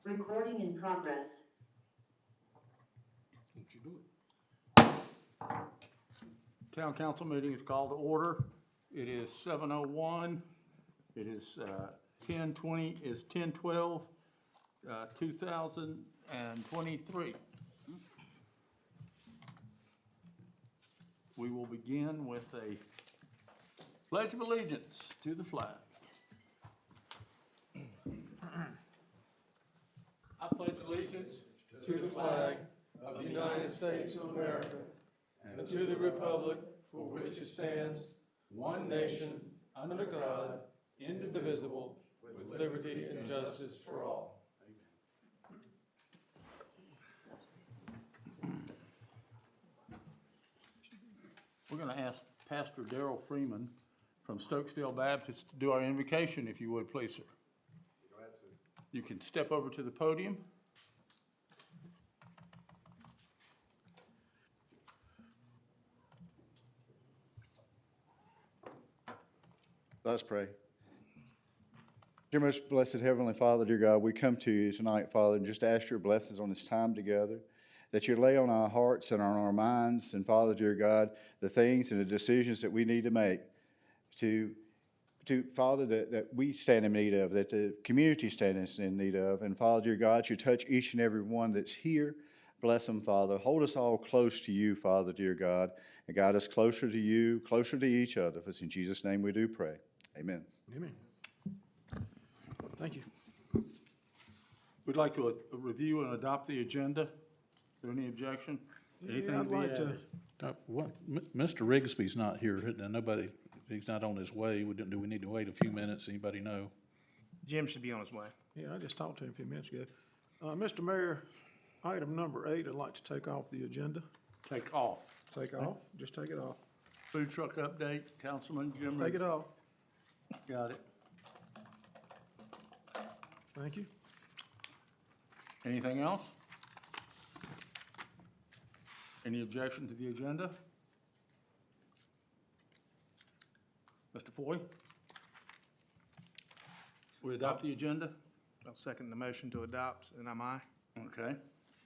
Recording in progress. Won't you do it? Town council meeting is called to order. It is 7:01. It is 10/12/2023. We will begin with a pledge of allegiance to the flag. I pledge allegiance to the flag of the United States of America and to the republic for which it stands, one nation, under God, indivisible, with liberty and justice for all. We're going to ask Pastor Darrell Freeman from Stokesdale Baptist to do our invocation, if you would, please, sir. Glad to. You can step over to the podium. Let us pray. Dear most blessed Heavenly Father, dear God, we come to you tonight, Father, and just ask your blessings on this time together, that you lay on our hearts and on our minds, and Father, dear God, the things and the decisions that we need to make to Father, that we stand in need of, that the community stands in need of. And Father, dear God, you touch each and every one that's here. Bless them, Father. Hold us all close to you, Father, dear God, and guide us closer to you, closer to each other. For it's in Jesus' name we do pray. Amen. Amen. Thank you. We'd like to review and adopt the agenda. Is there any objection? Anything Yeah, to be added? Mr. Rigsby's not here, nobody, he's not on his way. Do we need to wait a few minutes? Anybody know? Jim should be on his way. Yeah, I just talked to him a few minutes ago. Mr. Mayor, item number 8, I'd like to take off the agenda. Take off. Take off, just take it off. Food truck update, Councilman Jim. Take it off. Got it. Thank you. Anything else? Any objection to the agenda? Mr. Foy? We adopt the agenda? I'll second the motion to adopt, and I'm aye. Okay.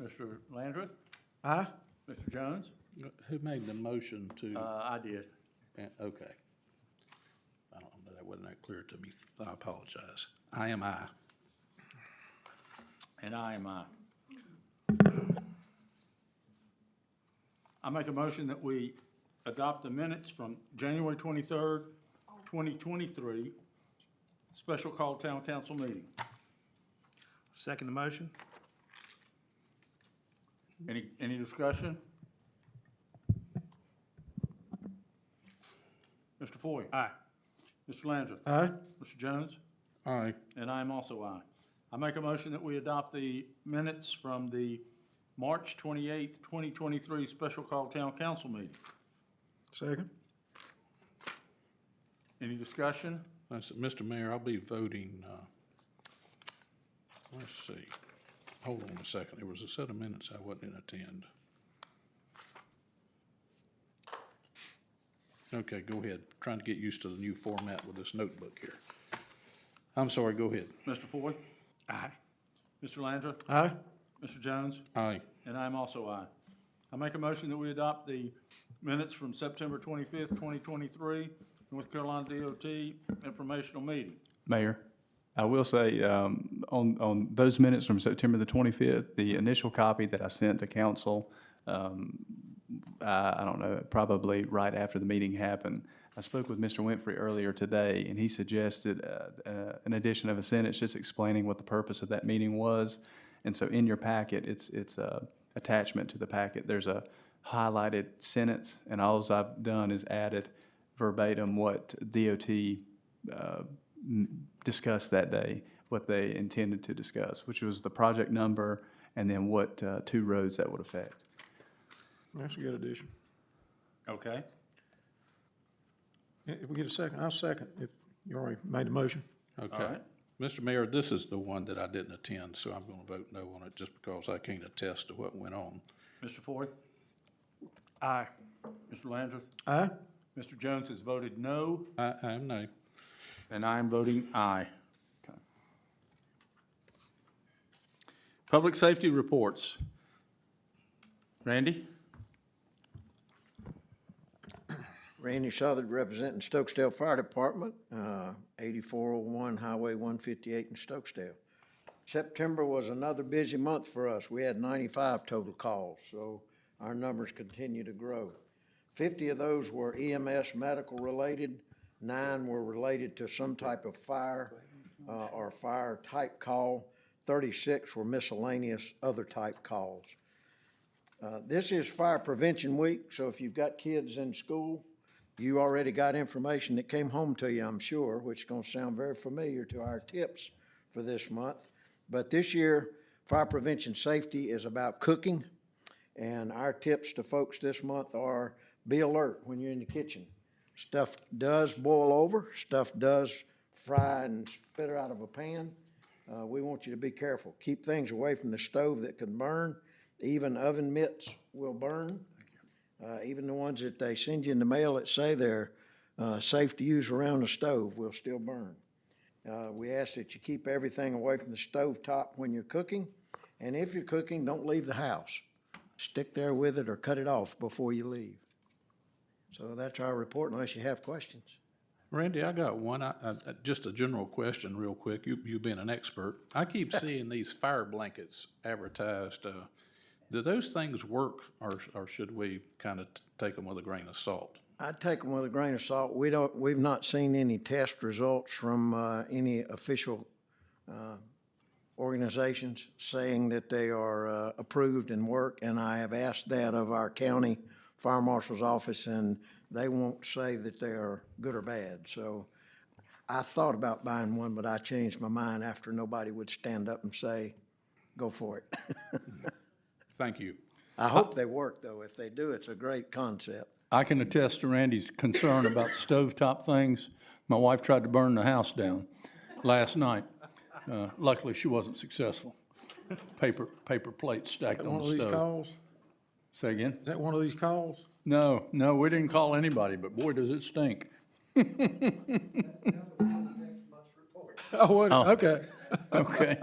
Mr. Landreth? Aye? Mr. Jones? Who made the motion to, I did. okay. I don't know, that wasn't that clear to me. I apologize. I am aye. And I am aye. I make a motion that we adopt the minutes from January 23rd, 2023, special call town council meeting. Second the motion? Any discussion? Mr. Foy? Aye. Mr. Landreth? Aye? Mr. Jones? Aye. And I am also aye. I make a motion that we adopt the minutes from the March 28th, 2023 special call town council meeting. Second? Any discussion? Mr. Mayor, I'll be voting, let's see. Hold on a second. There was a set of minutes I wasn't in attend. Okay, go ahead. Trying to get used to the new format with this notebook here. I'm sorry, go ahead. Mr. Foy? Aye. Mr. Landreth? Aye? Mr. Jones? Aye. And I am also aye. I make a motion that we adopt the minutes from September 25th, 2023, North Carolina DOT informational meeting. Mayor, I will say, on those minutes from September the 25th, the initial copy that I sent to council, I don't know, probably right after the meeting happened, I spoke with Mr. Winfrey earlier today, and he suggested an addition of a sentence just explaining what the purpose of that meeting was. And so in your packet, it's a attachment to the packet. There's a highlighted sentence, and all I've done is added verbatim what DOT discussed that day, what they intended to discuss, which was the project number and then what 2 roads that would affect. That's a good addition. Okay. If we get a second, I'll second if you already made the motion. Okay. right. Mr. Mayor, this is the one that I didn't attend, so I'm going to vote no on it just because I can't attest to what went on. Mr. Foy? Aye. Mr. Landreth? Aye? Mr. Jones has voted no. I am no. And I am voting aye. Okay. Public safety reports. Randy? Randy Southard representing Stokesdale Fire Department, 8401 Highway 158 in Stokesdale. September was another busy month for us. We had 95 total calls, so our numbers continue to grow. 50 of those were EMS medical related, 9 were related to some type of fire or fire type call, 36 were miscellaneous other type calls. This is Fire Prevention Week, so if you've got kids in school, you already got information that came home to you, I'm sure, which is going to sound very familiar to our tips for this month. But this year, fire prevention safety is about cooking, and our tips to folks this month are be alert when you're in the kitchen. Stuff does boil over, stuff does fry and spit out of a pan. We want you to be careful. Keep things away from the stove that can burn. Even oven mitts will burn. Even the ones that they send you in the mail that say they're safe to use around the stove will still burn. We ask that you keep everything away from the stove top when you're cooking, and if you're cooking, don't leave the house. Stick there with it or cut it off before you leave. So that's our report unless you have questions. Randy, I got one, just a general question real quick, you being an expert. I keep seeing these fire blankets advertised. Do those things work, or should we kind of take them with a grain of salt? I'd take them with a grain of salt. We've not seen any test results from any official organizations saying that they are approved and work, and I have asked that of our county fire marshal's office, and they won't say that they are good or bad. So I thought about buying one, but I changed my mind after nobody would stand up and say, go for it. Thank you. I hope they work, though. If they do, it's a great concept. I can attest to Randy's concern about stovetop things. My wife tried to burn the house down last night. Luckily, she wasn't successful. Paper plates stacked on One the of these stove. calls? Say again? Is that one of these calls? No, we didn't call anybody, but boy, does it stink. Oh, okay. Okay.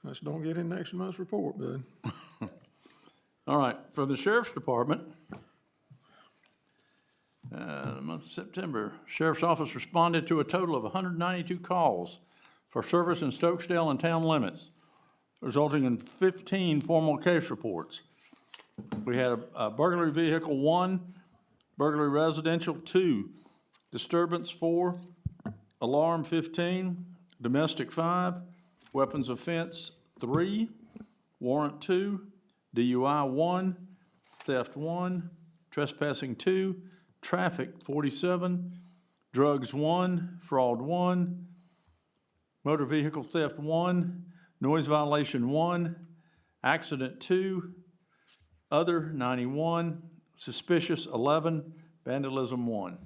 Let's don't get in next month's report, bud. All right, for the sheriff's department, the month of September, sheriff's office responded to a total of 192 calls for service in Stokesdale and town limits, resulting in 15 formal case reports. We had a burglary vehicle 1, burglary residential 2, disturbance 4, alarm 15, domestic 5, weapons offense 3, warrant 2, DUI 1, theft 1, trespassing 2, traffic 47, drugs 1, fraud 1, motor vehicle theft 1, noise violation 1, accident 2, other 91, suspicious 11, vandalism 1.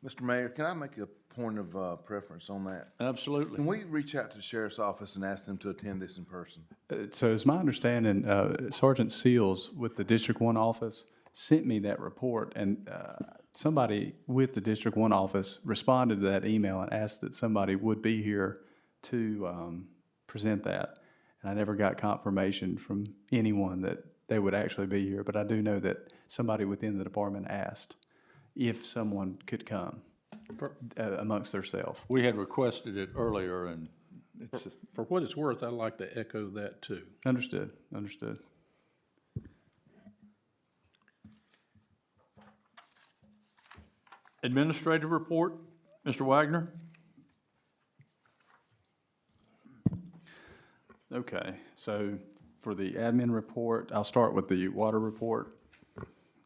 Mr. Mayor, can I make a point of preference on that? Absolutely. Can we reach out to the sheriff's office and ask them to attend this in person? So it's my understanding, Sergeant Seals with the District 1 office sent me that report, and somebody with the District 1 office responded to that email and asked that somebody would be here to present that. And I never got confirmation from anyone that they would actually be here, but I do know that somebody within the department asked if someone could come amongst themselves. We had requested it earlier, and it's, For what it's worth, I'd like to echo that too. Understood. administrative report, Mr. Wagner? Okay, so for the admin report, I'll start with the water report.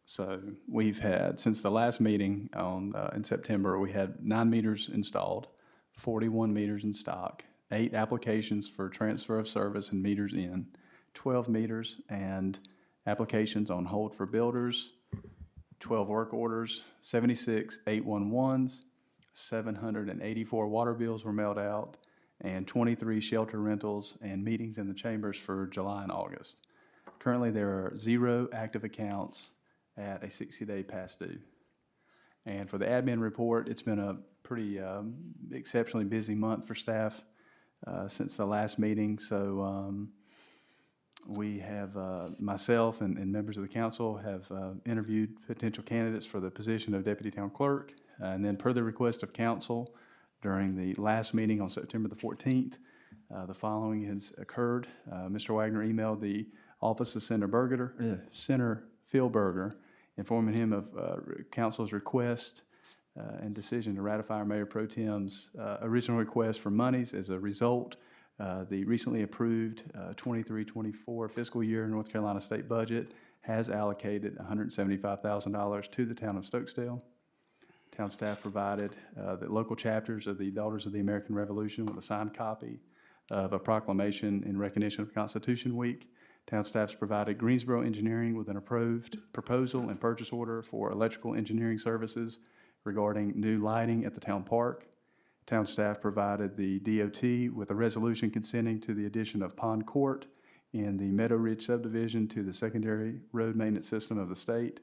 So we've had, since the last meeting in September, we had 9 meters installed, 41 meters in stock, 8 applications for transfer of service and meters in, 12 meters and applications on hold for builders, 12 work orders, 76 811s, 784 water bills were mailed out, and 23 shelter rentals and meetings in the chambers for July and August. Currently, there are 0 active accounts at a 60-day past due. And for the admin report, it's been a pretty exceptionally busy month for staff since the last meeting. So we have, myself and members of the council have interviewed potential candidates for the position of deputy town clerk. And then per the request of council, during the last meeting on September the 14th, the following has occurred. Mr. Wagner emailed the office of Senator Philberger, informing him of council's request and decision to ratify our Mayor Pro Tem's original request for monies. As a result, the recently approved 23-24 fiscal year North Carolina state budget has allocated $175,000 to the town of Stokesdale. Town staff provided the local chapters of the Daughters of the American Revolution with a signed copy of a proclamation in recognition of Constitution Week. Town staff's provided Greensboro Engineering with an approved proposal and purchase order for electrical engineering services regarding new lighting at the town park. Town staff provided the DOT with a resolution consenting to the addition of Pond Court in the Meadow Ridge subdivision to the secondary road maintenance system of the state.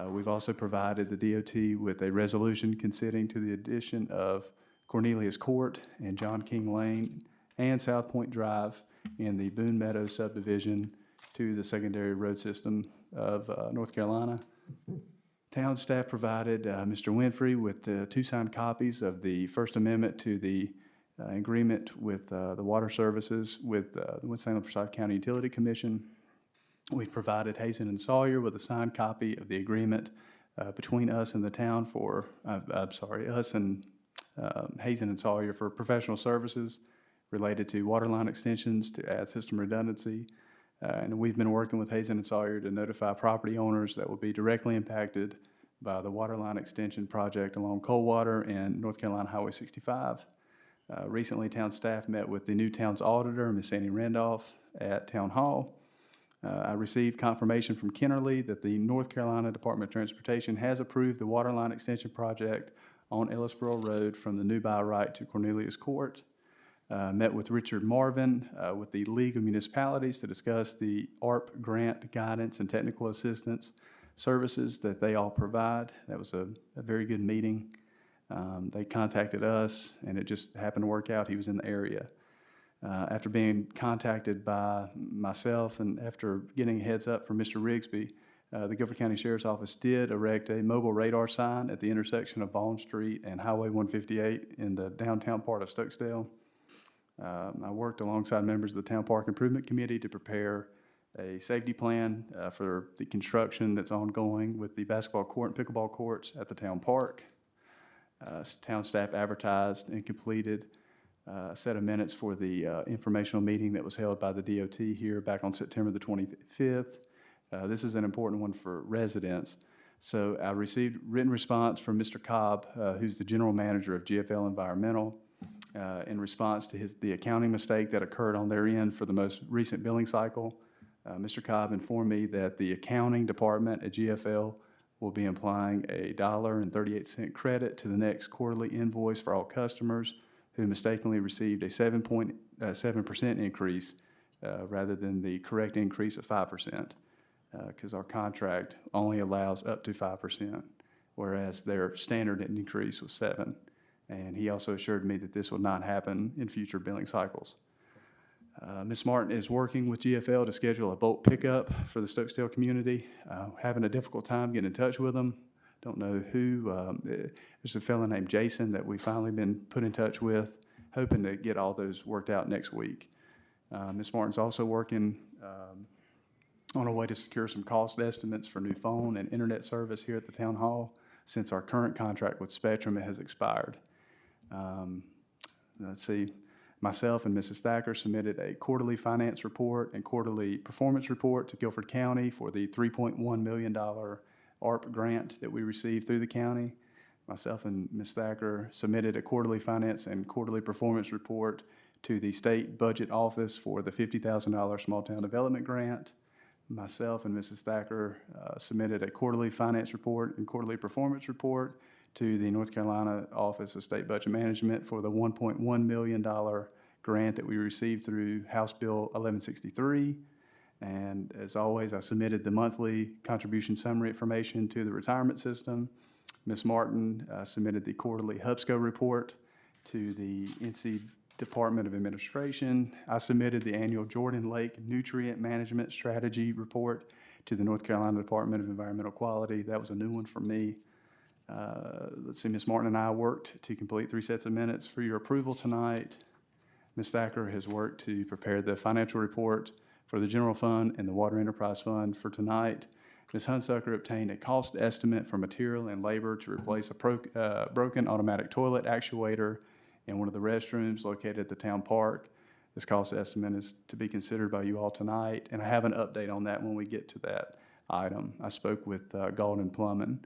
We've also provided the DOT with a resolution consenting to the addition of Cornelius Court and John King Lane and South Point Drive in the Boone Meadows subdivision to the secondary road system of North Carolina. Town staff provided Mr. Winfrey with two signed copies of the First Amendment to the agreement with the water services with the Winston-Salem-Forsyth County Utility Commission. We provided Hazen and Sawyer with a signed copy of the agreement between us and the town for, us and Hazen and Sawyer for professional services related to water line extensions to add system redundancy. And we've been working with Hazen and Sawyer to notify property owners that will be directly impacted by the water line extension project along Coldwater and North Carolina Highway 65. Recently, town staff met with the new town's auditor, Ms. Sandy Randolph, at Town Hall. I received confirmation from Kennerly that the North Carolina Department of Transportation has approved the water line extension project on Ellisboro Road from the new by right to Cornelius Court. Met with Richard Marvin with the League of Municipalities to discuss the ARP grant guidance and technical assistance services that they all provide. That was a very good meeting. They contacted us, and it just happened to work out. He was in the area. After being contacted by myself and after getting a heads up from Mr. Rigsby, the Guilford County Sheriff's Office did erect a mobile radar sign at the intersection of Vaughn Street and Highway 158 in the downtown part of Stokesdale. I worked alongside members of the Town Park Improvement Committee to prepare a safety plan for the construction that's ongoing with the basketball court and pickleball courts at the town park. Town staff advertised and completed a set of minutes for the informational meeting that was held by the DOT here back on September the 25th. This is an important one for residents. So I received written response from Mr. Cobb, who's the general manager of GFL Environmental, in response to the accounting mistake that occurred on their end for the most recent billing cycle. Mr. Cobb informed me that the accounting department at GFL will be applying a $1.38 credit to the next quarterly invoice for all customers who mistakenly received a 7% increase rather than the correct increase of 5%, because our contract only allows up to 5%, whereas their standard increase was 7%. And he also assured me that this will not happen in future billing cycles. Ms. Martin is working with GFL to schedule a bulk pickup for the Stokesdale community. Having a difficult time getting in touch with them. Don't know who. There's a fellow named Jason that we've finally been put in touch with, hoping to get all those worked out next week. Ms. Martin's also working on a way to secure some cost estimates for new phone and internet service here at the town hall, since our current contract with Spectrum has expired. Let's see. Myself and Mrs. Thacker submitted a quarterly finance report and quarterly performance report to Guilford County for the $3.1 million ARP grant that we received through the county. Myself and Ms. Thacker submitted a quarterly finance and quarterly performance report to the state budget office for the $50,000 small town development grant. Myself and Mrs. Thacker submitted a quarterly finance report and quarterly performance report to the North Carolina Office of State Budget Management for the $1.1 million grant that we received through House Bill 1163. And as always, I submitted the monthly contribution summary information to the retirement system. Ms. Martin submitted the quarterly HubSco report to the NC Department of Administration. I submitted the annual Jordan Lake Nutrient Management Strategy report to the North Carolina Department of Environmental Quality. That was a new one for me. Let's see, Ms. Martin and I worked to complete 3 sets of minutes for your approval tonight. Ms. Thacker has worked to prepare the financial report for the general fund and the water enterprise fund for tonight. Ms. Hunsucker obtained a cost estimate for material and labor to replace a broken automatic toilet actuator in one of the restrooms located at the town park. This cost estimate is to be considered by you all tonight, and I have an update on that when we get to that item. I spoke with Golden Plumbing.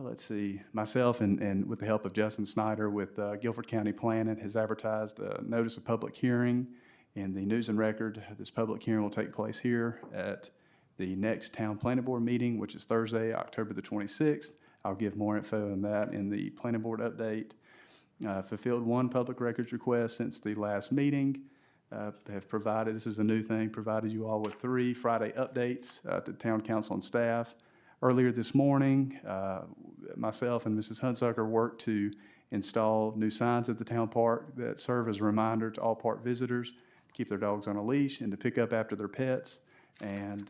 Let's see, myself and with the help of Justin Snyder with Guilford County Planning has advertised a notice of public hearing in the News and Record. This public hearing will take place here at the next Town Planning Board meeting, which is Thursday, October the 26th. I'll give more info on that in the Planning Board update. Fulfilled 1 public records request since the last meeting. Have provided, this is a new thing, provided you all with 3 Friday updates to Town Council and staff. Earlier this morning, myself and Mrs. Hunsucker worked to install new signs at the town park that serve as a reminder to all park visitors to keep their dogs on a leash and to pick up after their pets, and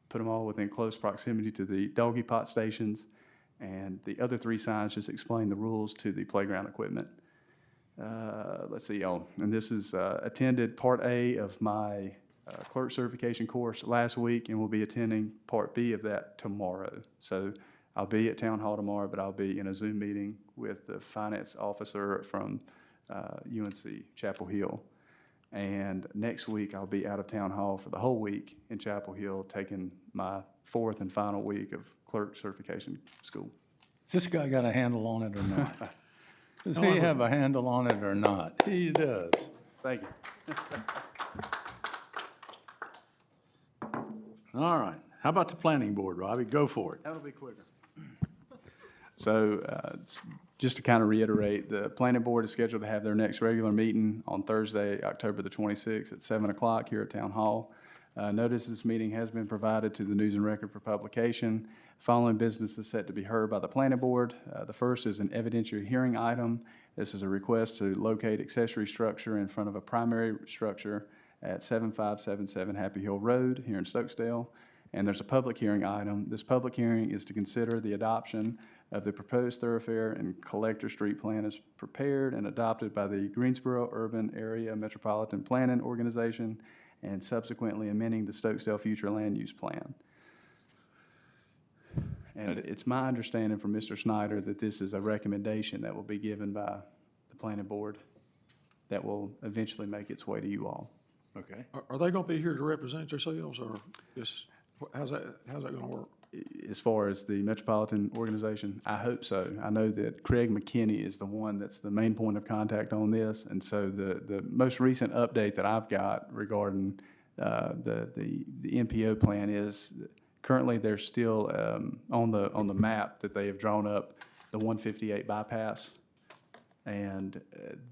put them all within close proximity to the doggy pot stations. And the other 3 signs just explain the rules to the playground equipment. Let's see, and this is attended Part A of my clerk certification course last week, and we'll be attending Part B of that tomorrow. So I'll be at Town Hall tomorrow, but I'll be in a Zoom meeting with the finance officer from UNC Chapel Hill. And next week, I'll be out of Town Hall for the whole week in Chapel Hill, taking my 4th and final week of clerk certification school. Has this guy got a handle on it or not? Does he have a handle on it or not? He does. Thank you. All right. How about the planning board, Robbie? Go for it. That'll be quicker. So just to kind of reiterate, the planning board is scheduled to have their next regular meeting on Thursday, October the 26th at 7 o'clock here at Town Hall. Notice this meeting has been provided to the News and Record for publication. Following business is set to be heard by the planning board. The first is an evidentiary hearing item. This is a request to locate accessory structure in front of a primary structure at 7577 Happy Hill Road here in Stokesdale. And there's a public hearing item. This public hearing is to consider the adoption of the proposed thoroughfare and collector street plan as prepared and adopted by the Greensboro Urban Area Metropolitan Planning Organization and subsequently amending the Stokesdale Future Land Use Plan. And it's my understanding from Mr. Snyder that this is a recommendation that will be given by the planning board that will eventually make its way to you all. Okay. Are they gonna be here to represent themselves, or just, how's that gonna work? As far as the Metropolitan Organization, I hope so. I know that Craig McKinney is the one that's the main point of contact on this, and so the most recent update that I've got regarding the MPO plan is currently they're still on the map that they have drawn up, the 158 bypass, and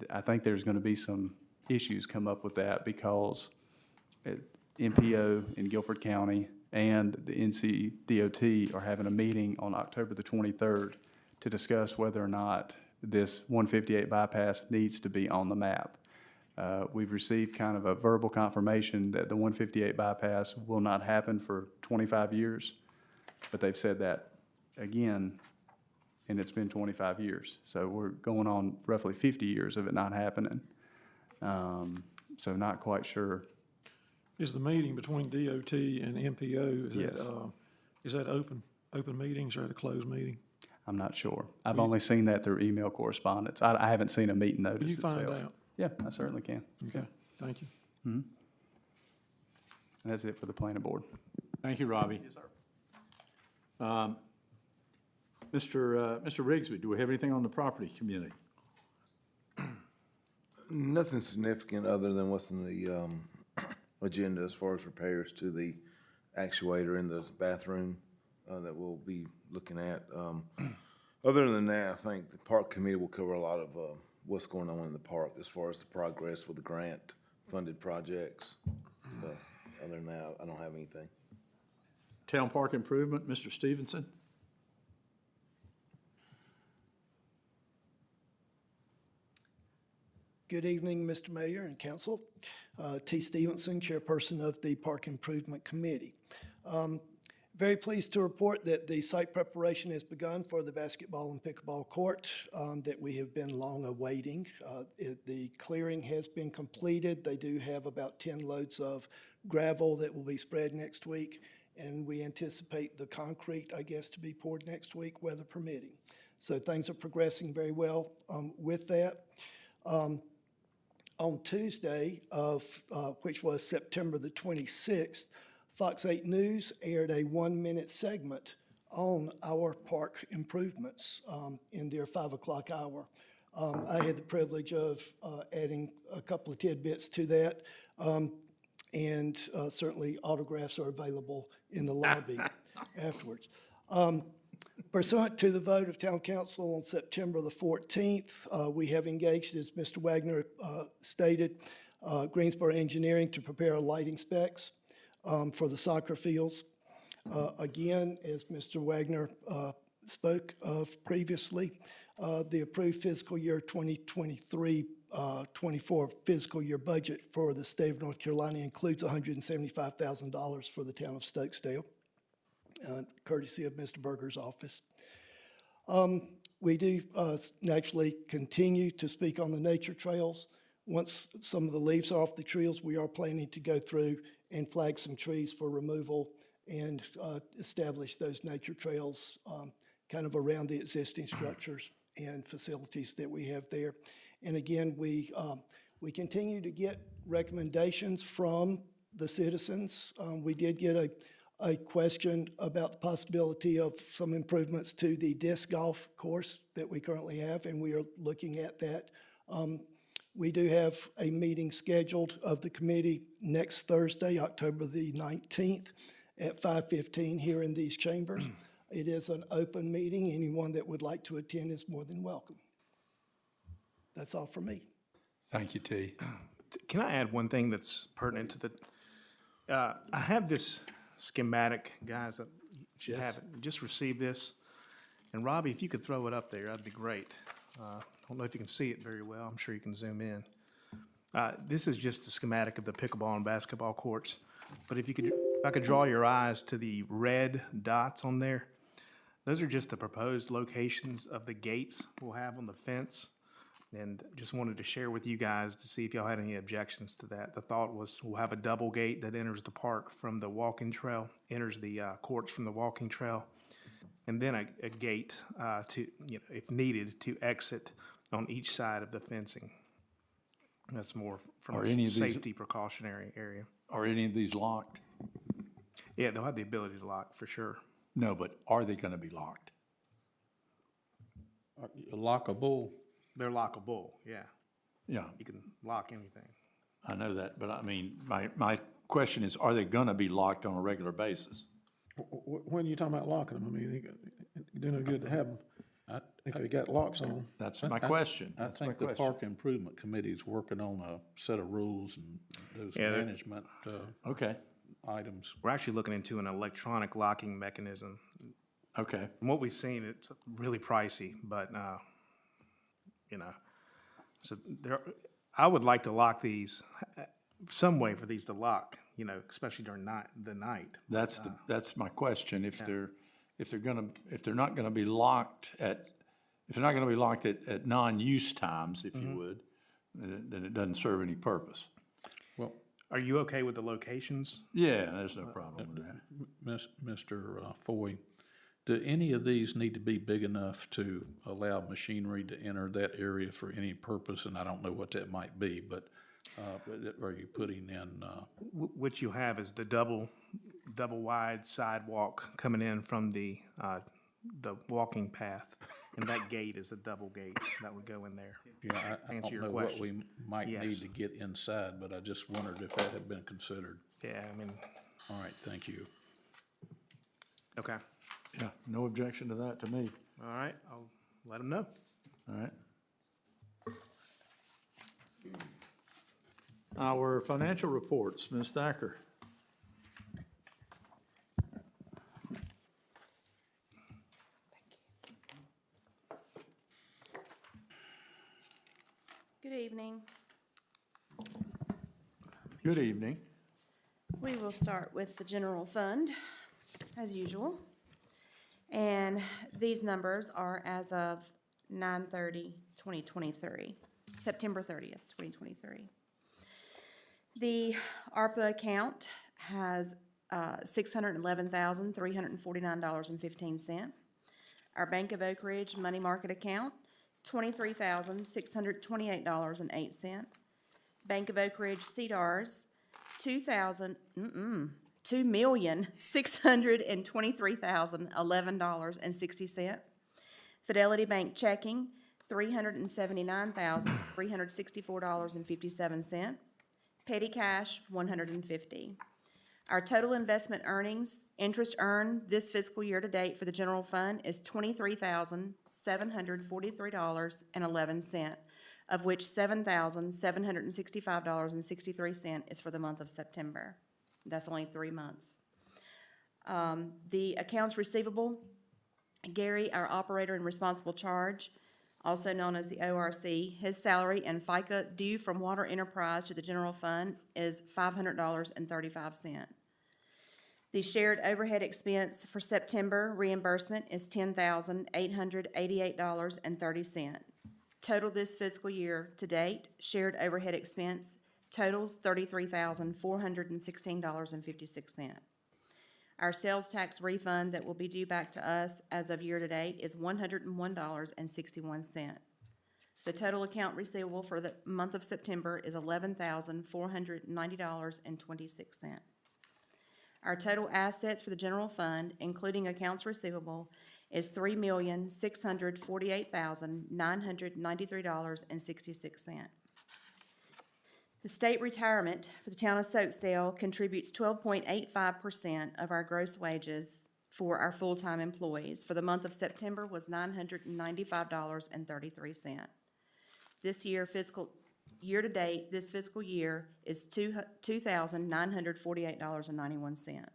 I think there's going to be some issues come up with that because MPO in Guilford County and the NCDOT are having a meeting on October the 23rd to discuss whether or not this 158 bypass needs to be on the map. We've received kind of a verbal confirmation that the 158 bypass will not happen for 25 years, but they've said that again, and it's been 25 years. So we're going on roughly 50 years of it not happening. So not quite sure. Is the meeting between DOT and MPO, Yes. Is that open meetings or at a closed meeting? I'm not sure. I've only seen that through email correspondence. I haven't seen a meeting notice Will you itself. find out? Yeah, I certainly can. Okay, thank you. And that's it for the planning board. Thank you, Robbie. Yes, sir. Mr. Rigsby, do we have anything on the property community? Nothing significant other than what's in the agenda as far as repairs to the actuator in the bathroom that we'll be looking at. Other than that, I think the park committee will cover a lot of what's going on in the park as far as the progress with the grant-funded projects. Other than that, I don't have anything. Town Park Improvement, Mr. Stevenson. Good evening, Mr. Mayor and Council. T. Stevenson, Chairperson of the Park Improvement Committee. Very pleased to report that the site preparation has begun for the basketball and pickleball court that we have been long awaiting. The clearing has been completed. They do have about 10 loads of gravel that will be spread next week, and we anticipate the concrete, I guess, to be poured next week, weather permitting. So things are progressing very well with that. On Tuesday which was September the 26th, Fox 8 News aired a 1-minute segment on our park improvements in their 5 o'clock hour. I had the privilege of adding a couple of tidbits to that, and certainly autographs are available in the lobby afterwards. Pursuant to the vote of Town Council on September the 14th, we have engaged, as Mr. Wagner stated, Greensboro Engineering to prepare lighting specs for the soccer fields. Again, as Mr. Wagner spoke of previously, the approved fiscal year 2023-24 fiscal year budget for the state of North Carolina includes $175,000 for the town of Stokesdale, courtesy of Mr. Berger's office. We do naturally continue to speak on the nature trails. Once some of the leaves are off the trails, we are planning to go through and flag some trees for removal and establish those nature trails kind of around the existing structures and facilities that we have there. And again, we continue to get recommendations from the citizens. We did get a question about the possibility of some improvements to the disc golf course that we currently have, and we are looking at that. We do have a meeting scheduled of the committee next Thursday, October the 19th at 5:15 here in these chambers. It is an open meeting. Anyone that would like to attend is more than welcome. That's all for me. Thank you, T. Can I add one thing that's pertinent to the, I have this schematic, guys, that you should have it. Just received this. And Robbie, if you could throw it up there, that'd be great. I don't know if you can see it very well. I'm sure you can zoom in. This is just a schematic of the pickleball and basketball courts. But if I could draw your eyes to the red dots on there, those are just the proposed locations of the gates we'll have on the fence. And just wanted to share with you guys to see if y'all had any objections to that. The thought was we'll have a double gate that enters the park from the walking trail, enters the courts from the walking trail, and then a gate to, if needed, to exit on each side of the fencing. That's more from a safety precautionary area. Are any of these locked? Yeah, they'll have the ability to lock for sure. No, but are they gonna be locked? Lockable. They're lockable, yeah. Yeah, You can lock anything. I know that, but I mean, my question is, are they gonna be locked on a regular basis? When you talking about locking them, I mean, it do no good to have them if they got locks on them. That's my question. I That's my think the question. Park Improvement Committee is working on a set of rules and those Yeah, management Okay, items. We're actually looking into an electronic locking mechanism. okay. From what we've seen, it's really pricey, but, so I would like to lock these, some way for these to lock, especially during the night. That's my question. If they're not gonna be locked at non-use times, if you would, then it doesn't serve any purpose. Well, Are you okay with the locations? Yeah, there's no problem with that. Mr. Foy, do any of these need to be big enough to allow machinery to enter that area for any purpose? And I don't know what that might be, but are you putting in, What you have is the double wide sidewalk coming in from the walking path. And that gate is a double gate that would go in there. I Answer don't your know what question. we might Yes. need to get inside, but I just wondered if that had been considered. Yeah, I mean, All right, thank you. okay. Yeah, no objection to that to me. All right, I'll let them know. All right. Our financial reports, Ms. Thacker. Good evening. Good evening. We will start with the general fund, as usual. And these numbers are as of 9/30/2023, September 30th, 2023. The ARPA account has $611,349.15. Our Bank of Oak Ridge money market account, $23,628.08. Bank of Oak Ridge CDARS, $2,623,011.60. Fidelity Bank checking, $379,364.57. Petty cash, $150. Our total investment earnings, interest earned this fiscal year to date for the general fund is $23,743.11, of which $7,765.63 is for the month of September. That's only 3 months. The accounts receivable, Gary, our operator and responsible charge, also known as the ORC, his salary and FICA due from Water Enterprise to the general fund is $500.35. The shared overhead expense for September reimbursement is $10,888.30. Total this fiscal year to date, shared overhead expense totals $33,416.56. Our sales tax refund that will be due back to us as of year-to-date is $101.61. The total account receivable for the month of September is $11,490.26. Our total assets for the general fund, including accounts receivable, is $3,648,993.66. The state retirement for the town of Stokesdale contributes 12.85% of our gross wages for our full-time employees. For the month of September was $995.33. This year, year-to-date, this fiscal year is $2,948.91.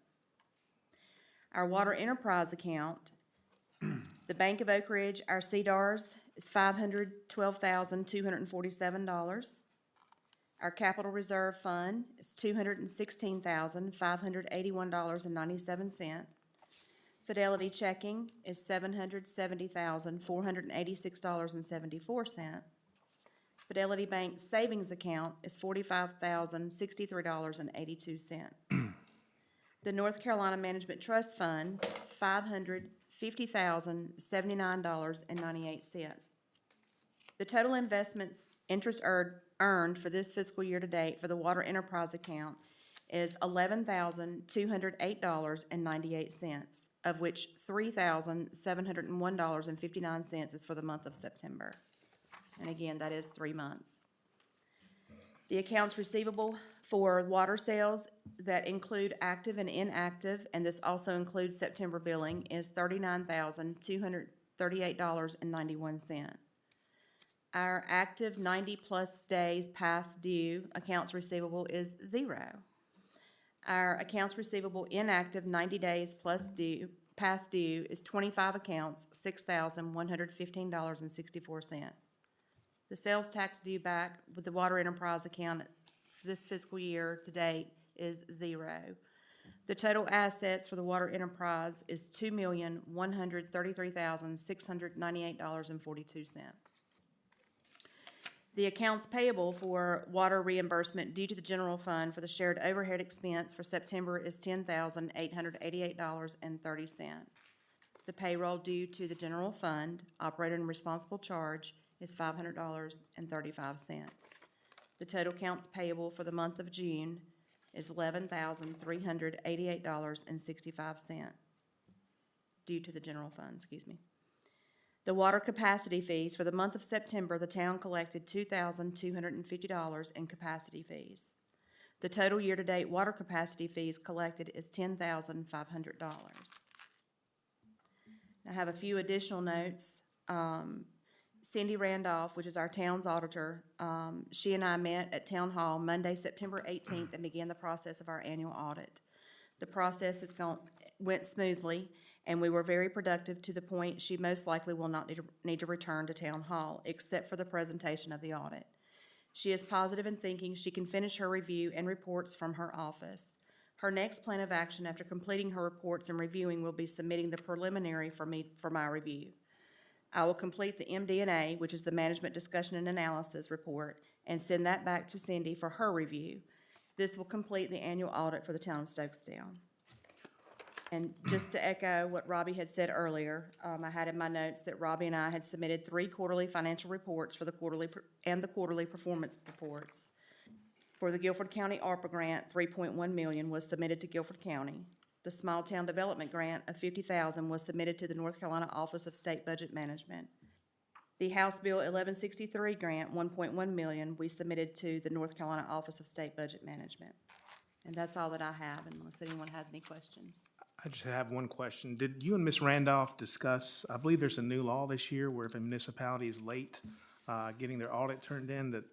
Our water enterprise account, the Bank of Oak Ridge, our CDARS, is $512,247. Our capital reserve fund is $216,581.97. Fidelity checking is $770,486.74. Fidelity Bank savings account is $45,063.82. The North Carolina Management Trust Fund is $550,079.98. The total investments interest earned for this fiscal year to date for the water enterprise account is $11,208.98, of which $3,701.59 is for the month of September. And again, that is 3 months. The accounts receivable for water sales that include active and inactive, and this also includes September billing, is $39,238.91. Our active 90-plus days past due accounts receivable is 0. Our accounts receivable inactive 90 days past due is 25 accounts, $6,115.64. The sales tax due back with the water enterprise account for this fiscal year to date is 0. The total assets for the water enterprise is $2,133,698.42. The accounts payable for water reimbursement due to the general fund for the shared overhead expense for September is $10,888.30. The payroll due to the general fund, operator and responsible charge, is $500.35. The total accounts payable for the month of June is $11,388.65 due to the general fund, excuse me. The water capacity fees for the month of September, the town collected $2,250 in capacity fees. The total year-to-date water capacity fees collected is $10,500. I have a few additional notes. Cindy Randolph, which is our town's auditor, she and I met at Town Hall Monday, September 18th, and began the process of our annual audit. The process went smoothly, and we were very productive to the point she most likely will not need to return to Town Hall, except for the presentation of the audit. She is positive in thinking she can finish her review and reports from her office. Her next plan of action after completing her reports and reviewing will be submitting the preliminary for my review. I will complete the MD&A, which is the Management Discussion and Analysis Report, and send that back to Cindy for her review. This will complete the annual audit for the town of Stokesdale. And just to echo what Robbie had said earlier, I had in my notes that Robbie and I had submitted 3 quarterly financial reports for the quarterly performance reports. For the Guilford County ARPA grant, $3.1 million was submitted to Guilford County. The Small Town Development Grant of $50,000 was submitted to the North Carolina Office of State Budget Management. The House Bill 1163 grant, $1.1 million, we submitted to the North Carolina Office of State Budget Management. And that's all that I have, unless anyone has any questions. I just have one question. Did you and Ms. Randolph discuss, I believe there's a new law this year where if a municipality is late getting their audit turned in, that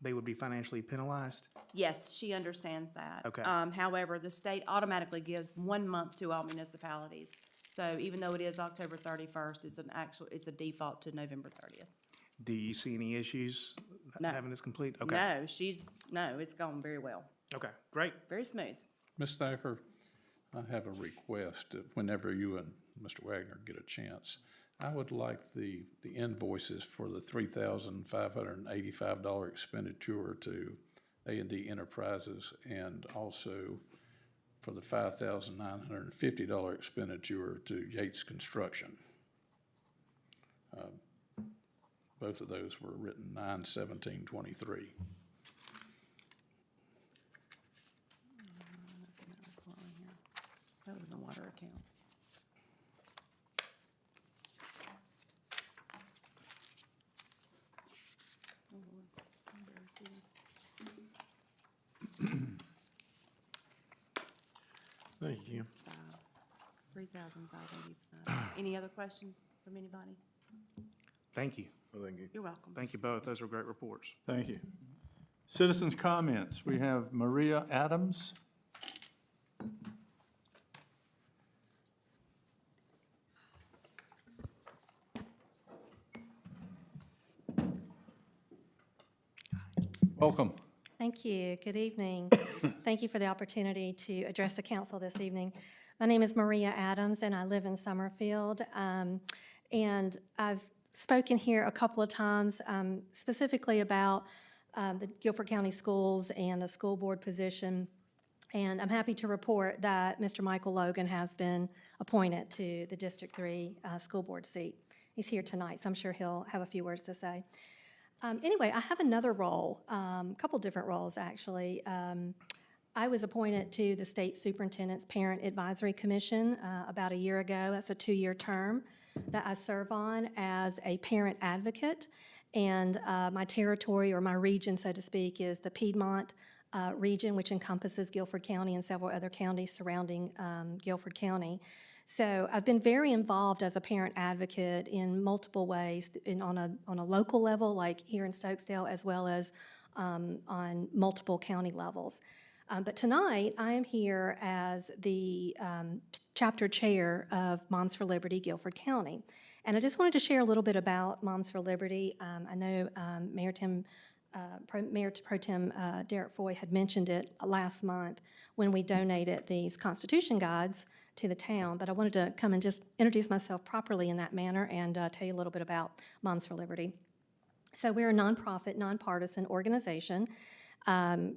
they would be financially penalized? Yes, she understands that. Okay. However, the state automatically gives 1 month to all municipalities. So even though it is October 31st, it's a default to November 30th. Do you see any issues No. having this complete? Okay. No, it's gone very well, Okay, great. very smooth. Ms. Thacker, I have a request that whenever you and Mr. Wagner get a chance, I would like the invoices for the $3,585 expenditure to A&D Enterprises and also for the $5,950 expenditure to Yates Construction. Both of those were written 9/17/23. That was in the water account. Thank you. 3,585. Any other questions from anybody? Thank you. Well, thank you. You're welcome. Thank you both. Those were great reports. Thank you. Citizens' comments. We have Maria Adams. Welcome. Thank you. Good evening. Thank you for the opportunity to address the council this evening. My name is Maria Adams, and I live in Summerfield. And I've spoken here a couple of times specifically about the Guilford County Schools and the school board position. And I'm happy to report that Mr. Michael Logan has been appointed to the District 3 school board seat. He's here tonight, so I'm sure he'll have a few words to say. Anyway, I have another role, a couple different roles, actually. I was appointed to the State Superintendent's Parent Advisory Commission about a year ago. That's a 2-year term that I serve on as a parent advocate. And my territory, or my region, so to speak, is the Piedmont region, which encompasses Guilford County and several other counties surrounding Guilford County. So I've been very involved as a parent advocate in multiple ways, on a local level, like here in Stokesdale, as well as on multiple county levels. But tonight, I am here as the chapter chair of Moms for Liberty, Guilford County. And I just wanted to share a little bit about Moms for Liberty. I know Mayor Pro Tem Derek Foy had mentioned it last month when we donated these Constitution guides to the town, but I wanted to come and just introduce myself properly in that manner and tell you a little bit about Moms for Liberty. So we're a nonprofit, nonpartisan organization,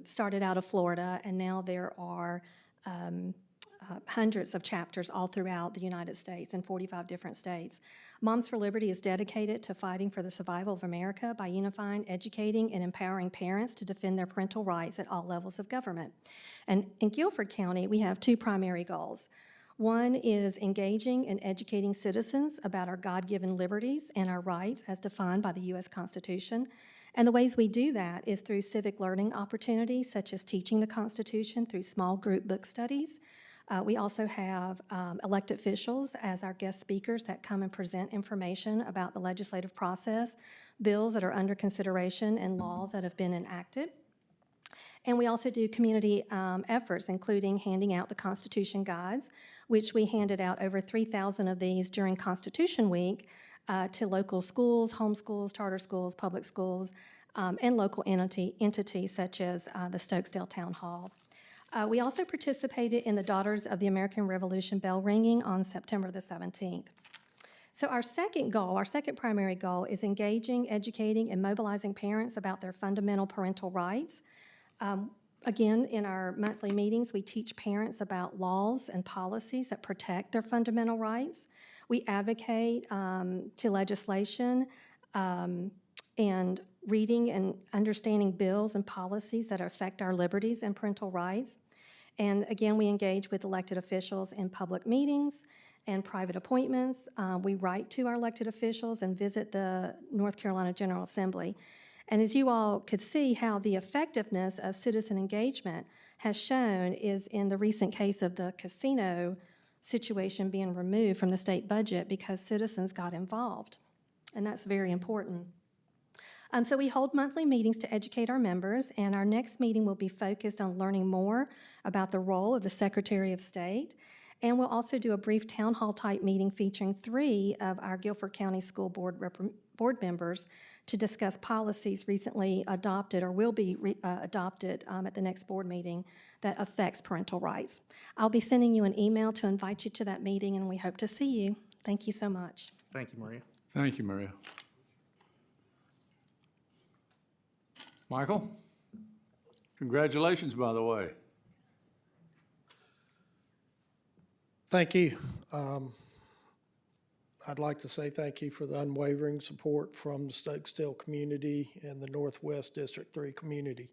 started out of Florida, and now there are hundreds of chapters all throughout the United States in 45 different states. Moms for Liberty is dedicated to fighting for the survival of America by unifying, educating, and empowering parents to defend their parental rights at all levels of government. And in Guilford County, we have 2 primary goals. One is engaging and educating citizens about our God-given liberties and our rights as defined by the U.S. Constitution. And the ways we do that is through civic learning opportunities, such as teaching the Constitution through small group book studies. We also have elected officials as our guest speakers that come and present information about the legislative process, bills that are under consideration, and laws that have been enacted. And we also do community efforts, including handing out the Constitution guides, which we handed out over 3,000 of these during Constitution Week to local schools, homeschools, charter schools, public schools, and local entities such as the Stokesdale Town Hall. We also participated in the Daughters of the American Revolution bell ringing on September the 17th. So our second primary goal is engaging, educating, and mobilizing parents about their fundamental parental rights. Again, in our monthly meetings, we teach parents about laws and policies that protect their fundamental rights. We advocate to legislation and reading and understanding bills and policies that affect our liberties and parental rights. And again, we engage with elected officials in public meetings and private appointments. We write to our elected officials and visit the North Carolina General Assembly. And as you all could see, how the effectiveness of citizen engagement has shown is in the recent case of the casino situation being removed from the state budget because citizens got involved. And that's very important. So we hold monthly meetings to educate our members, and our next meeting will be focused on learning more about the role of the Secretary of State. And we'll also do a brief town hall type meeting featuring 3 of our Guilford County School Board members to discuss policies recently adopted or will be adopted at the next board meeting that affects parental rights. I'll be sending you an email to invite you to that meeting, and we hope to see you. Thank you so much. Thank you, Maria. Thank you, Maria. Michael? Congratulations, by the way. Thank you. I'd like to say thank you for the unwavering support from the Stokesdale community and the Northwest District 3 community.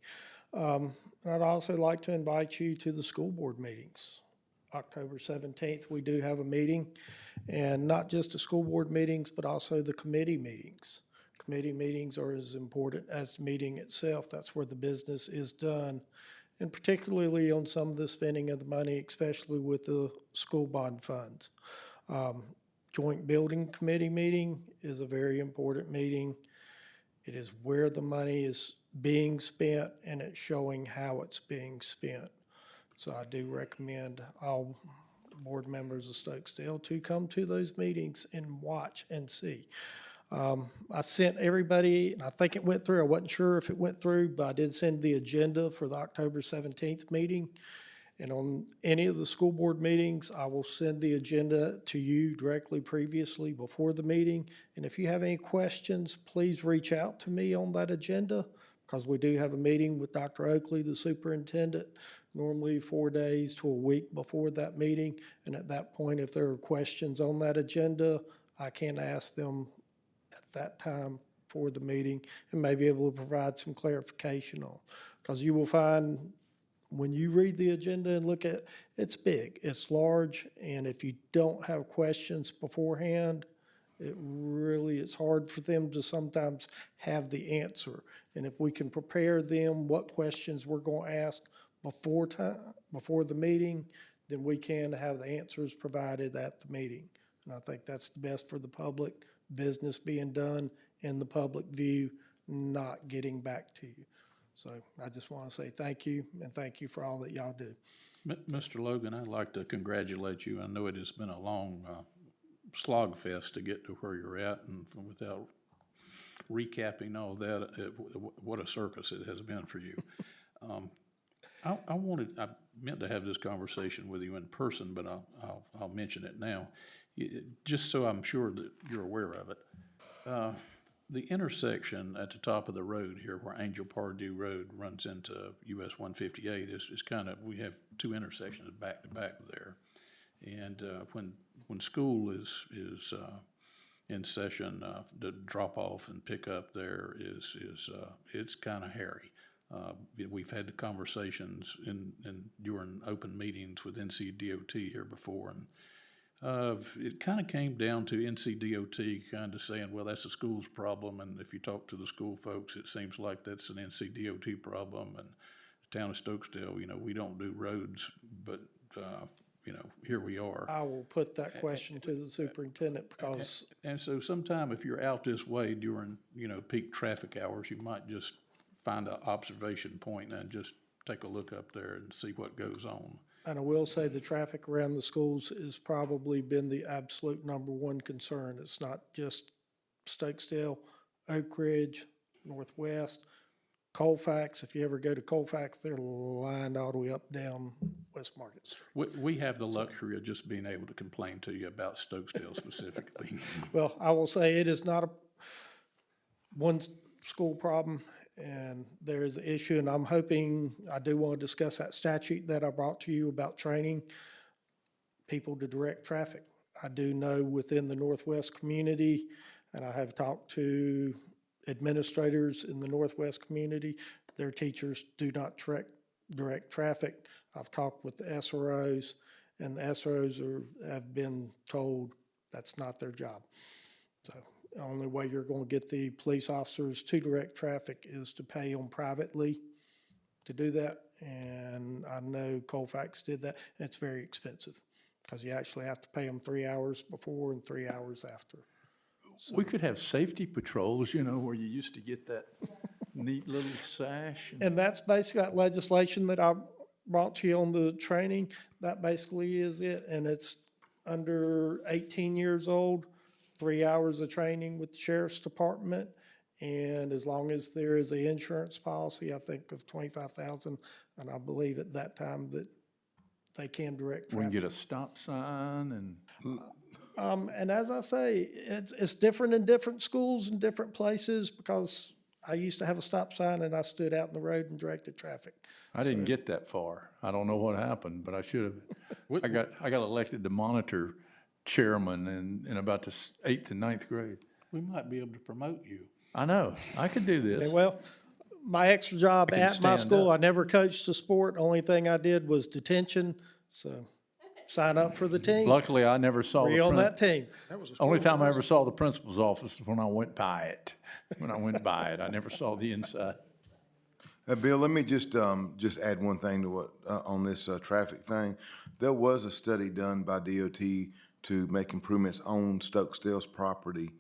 And I'd also like to invite you to the school board meetings. October 17th, we do have a meeting, and not just the school board meetings, but also the committee meetings. Committee meetings are as important as the meeting itself. That's where the business is done, and particularly on some of the spending of the money, especially with the school bond funds. Joint Building Committee meeting is a very important meeting. It is where the money is being spent, and it's showing how it's being spent. So I do recommend all board members of Stokesdale to come to those meetings and watch and see. I sent everybody, and I think it went through. I wasn't sure if it went through, but I did send the agenda for the October 17th meeting. And on any of the school board meetings, I will send the agenda to you directly previously before the meeting. And if you have any questions, please reach out to me on that agenda, because we do have a meeting with Dr. Oakley, the superintendent, normally 4 days to a week before that meeting. And at that point, if there are questions on that agenda, I can ask them at that time for the meeting and may be able to provide some clarification on. Because you will find when you read the agenda and look at, it's big, it's large, and if you don't have questions beforehand, it's hard for them to sometimes have the answer. And if we can prepare them what questions we're going to ask before the meeting, then we can have the answers provided at the meeting. And I think that's the best for the public, business being done in the public view, not getting back to you. So I just want to say thank you, and thank you for all that y'all do. Mr. Logan, I'd like to congratulate you. I know it has been a long slog fest to get to where you're at, and without recapping all that, what a circus it has been for you. I meant to have this conversation with you in person, but I'll mention it now, just so I'm sure that you're aware of it. The intersection at the top of the road here where Angel Pardue Road runs into US 158 is kind of, we have 2 intersections back to back there. And when school is in session, the drop off and pick up there it's kind of hairy. We've had the conversations during open meetings with NCDOT here before, and it kind of came down to NCDOT kind of saying, well, that's the school's problem, and if you talk to the school folks, it seems like that's an NCDOT problem, and the town of Stokesdale, we don't do roads, but, here we are. I will put that question to the superintendent, because And so sometime if you're out this way during, peak traffic hours, you might just find an observation point and just take a look up there and see what goes on. and I will say the traffic around the schools has probably been the absolute #1 concern. It's not just Stokesdale, Oak Ridge, Northwest. Colfax, if you ever go to Colfax, they're lined all the way up down West Market Street. We have the luxury of just being able to complain to you about Stokesdale specifically. Well, I will say it is not a one school problem, and there is an issue, and I'm hoping, I do want to discuss that statute that I brought to you about training people to direct traffic. I do know within the Northwest community, and I have talked to administrators in the Northwest community, their teachers do not direct traffic. I've talked with the SROs, and the SROs have been told that's not their job. So the only way you're going to get the police officers to direct traffic is to pay them privately to do that. And I know Colfax did that. It's very expensive because you actually have to pay them 3 hours before and 3 hours after. We could have safety patrols, you know, where you used to get that neat little sash. And that's basically that legislation that I brought to you on the training. That basically is it. And it's under 18 years old, 3 hours of training with the sheriff's department. And as long as there is an insurance policy, I think of 25,000, and I believe at that time that they can direct We can traffic. get a stop sign and. And as I say, it's different in different schools and different places because I used to have a stop sign and I stood out in the road and directed traffic. I didn't get that far. I don't know what happened, but I should have. I got elected to monitor chairman in about the 8th and 9th grade. We might be able to promote you. I know, I could do Okay, this. well, my extra job can at my stand school, up. I never coached the sport. Only thing I did was detention. So sign up for the team. Luckily, I never saw Be the on that principal. team. Only time I ever saw the principal's office is when I went by it. I never saw the inside. Bill, let me just add one thing to what, on this, traffic thing. There was a study done by DOT to make improvements on Stokesdale's property,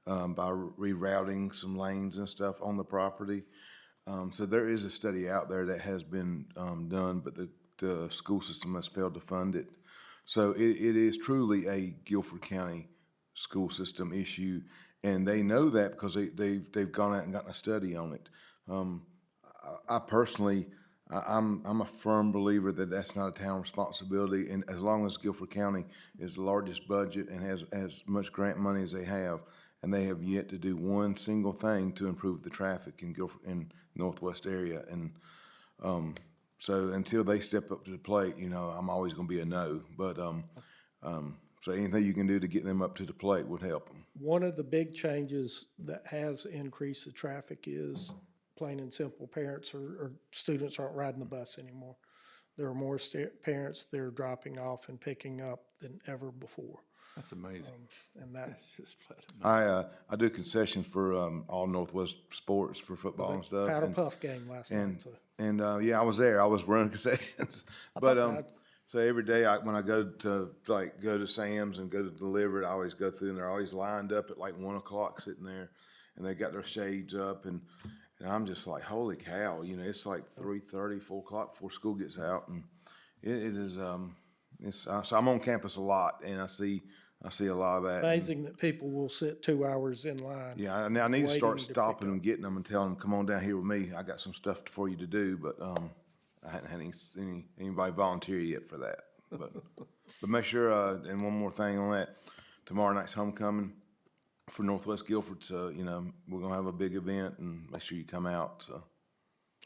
by rerouting some lanes and stuff on the property. So there is a study out there that has been, done, but the school system has failed to fund it. So it is truly a Guilford County school system issue, and they know that because they've gone out and gotten a study on it. I personally, I'm a firm believer that that's not a town responsibility, and as long as Guilford County is the largest budget and has as much grant money as they have, and they have yet to do one single thing to improve the traffic in Guilford, in Northwest area, and so until they step up to the plate, you know, I'm always going to be a no. But so anything you can do to get them up to the plate would help them. One of the big changes that has increased the traffic is plain and simple, parents or students aren't riding the bus anymore. There are more parents that are dropping off and picking up than ever before. That's amazing. And that, That's just flat amazing. I do concessions for all Northwest sports for football and stuff. Powder and- Puff game last night, so. And yeah, I was there. I was running concessions. But that- so every day when I go to Sam's and go to deliver it, I always go through and they're always lined up at like 1 o'clock sitting there, and they got their shades up, and I'm just like, holy cow! You know, it's like 3:30, 4 o'clock before school gets out, and it is so I'm on campus a lot, and I see a lot of that. and- Amazing that people will sit 2 hours in line. Yeah, I need to start waiting to pick stopping up. them, getting them, and telling them, "Come on down here with me. I got some stuff for you to do." But I hadn't had anybody volunteer yet for that. But make sure. And one more thing on that: tomorrow night's homecoming for Northwest Guilford. So you know we're gonna have a big event, and make sure you come out. So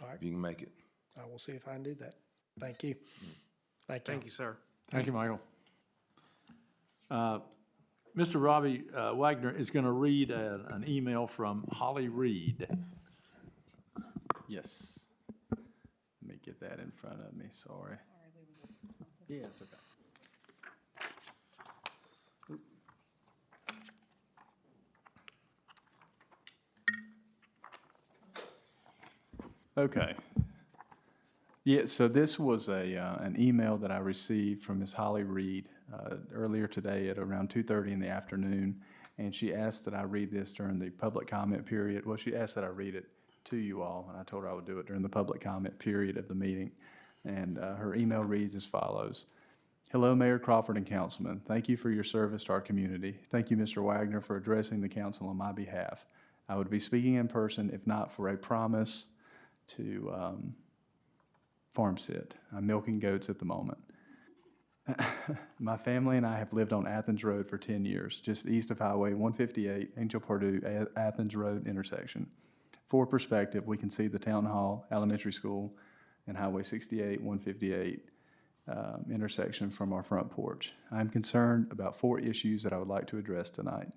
All right. if you can make it. I will see if I can do that. Thank you. Thank you. Thank you, sir. Thank you, Michael. Mr. Robbie Wagner is going to read an email from Holly Reed. Yes. Let me get that in front of me, sorry. Yeah, it's okay. Okay. Yeah, so this was an email that I received from Ms. Holly Reed earlier today at around 2:30 in the afternoon, and she asked that I read this during the public comment period. Well, she asked that I read it to you all, and I told her I would do it during the public comment period of the meeting. And her email reads as follows. Hello, Mayor Crawford and Councilman. Thank you for your service to our community. Thank you, Mr. Wagner, for addressing the council on my behalf. I would be speaking in person if not for a promise to farm sit. I'm milking goats at the moment. My family and I have lived on Athens Road for 10 years, just east of Highway 158, Angel Purdue, Athens Road intersection. For perspective, we can see the Town Hall Elementary School and Highway 68, 158 intersection from our front porch. I'm concerned about 4 issues that I would like to address tonight.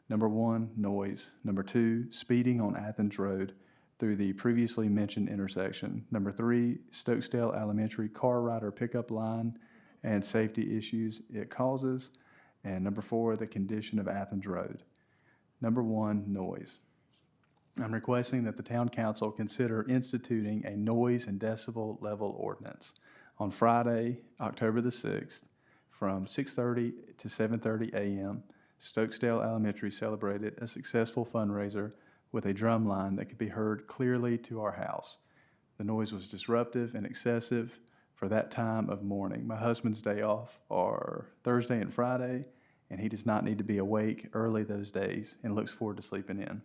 Number 1, noise. Number 2, speeding on Athens Road through the previously mentioned intersection. Number 3, Stokesdale Elementary car rider pickup line and safety issues it causes. And number 4, the condition of Athens Road. Number 1, noise. I'm requesting that the town council consider instituting a noise and decibel level ordinance. On Friday, October the 6th, from 6:30 to 7:30 a.m., Stokesdale Elementary celebrated a successful fundraiser with a drum line that could be heard clearly to our house. The noise was disruptive and excessive for that time of morning. My husband's day off are Thursday and Friday, and he does not need to be awake early those days and looks forward to sleeping in.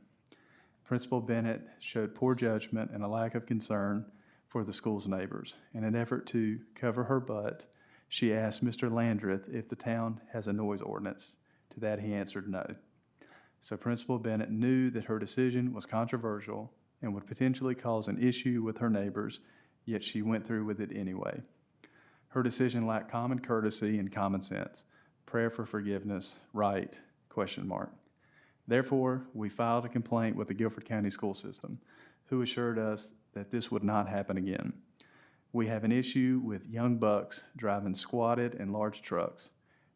Principal Bennett showed poor judgment and a lack of concern for the school's neighbors. In an effort to cover her butt, she asked Mr. Landreth if the town has a noise ordinance. To that, he answered no. So Principal Bennett knew that her decision was controversial and would potentially cause an issue with her neighbors, yet she went through with it anyway. Her decision lacked common courtesy and common sense. Prayer for forgiveness, right? ? Therefore, we filed a complaint with the Guilford County School System, who assured us that this would not happen again. We have an issue with young bucks driving squatted and large trucks.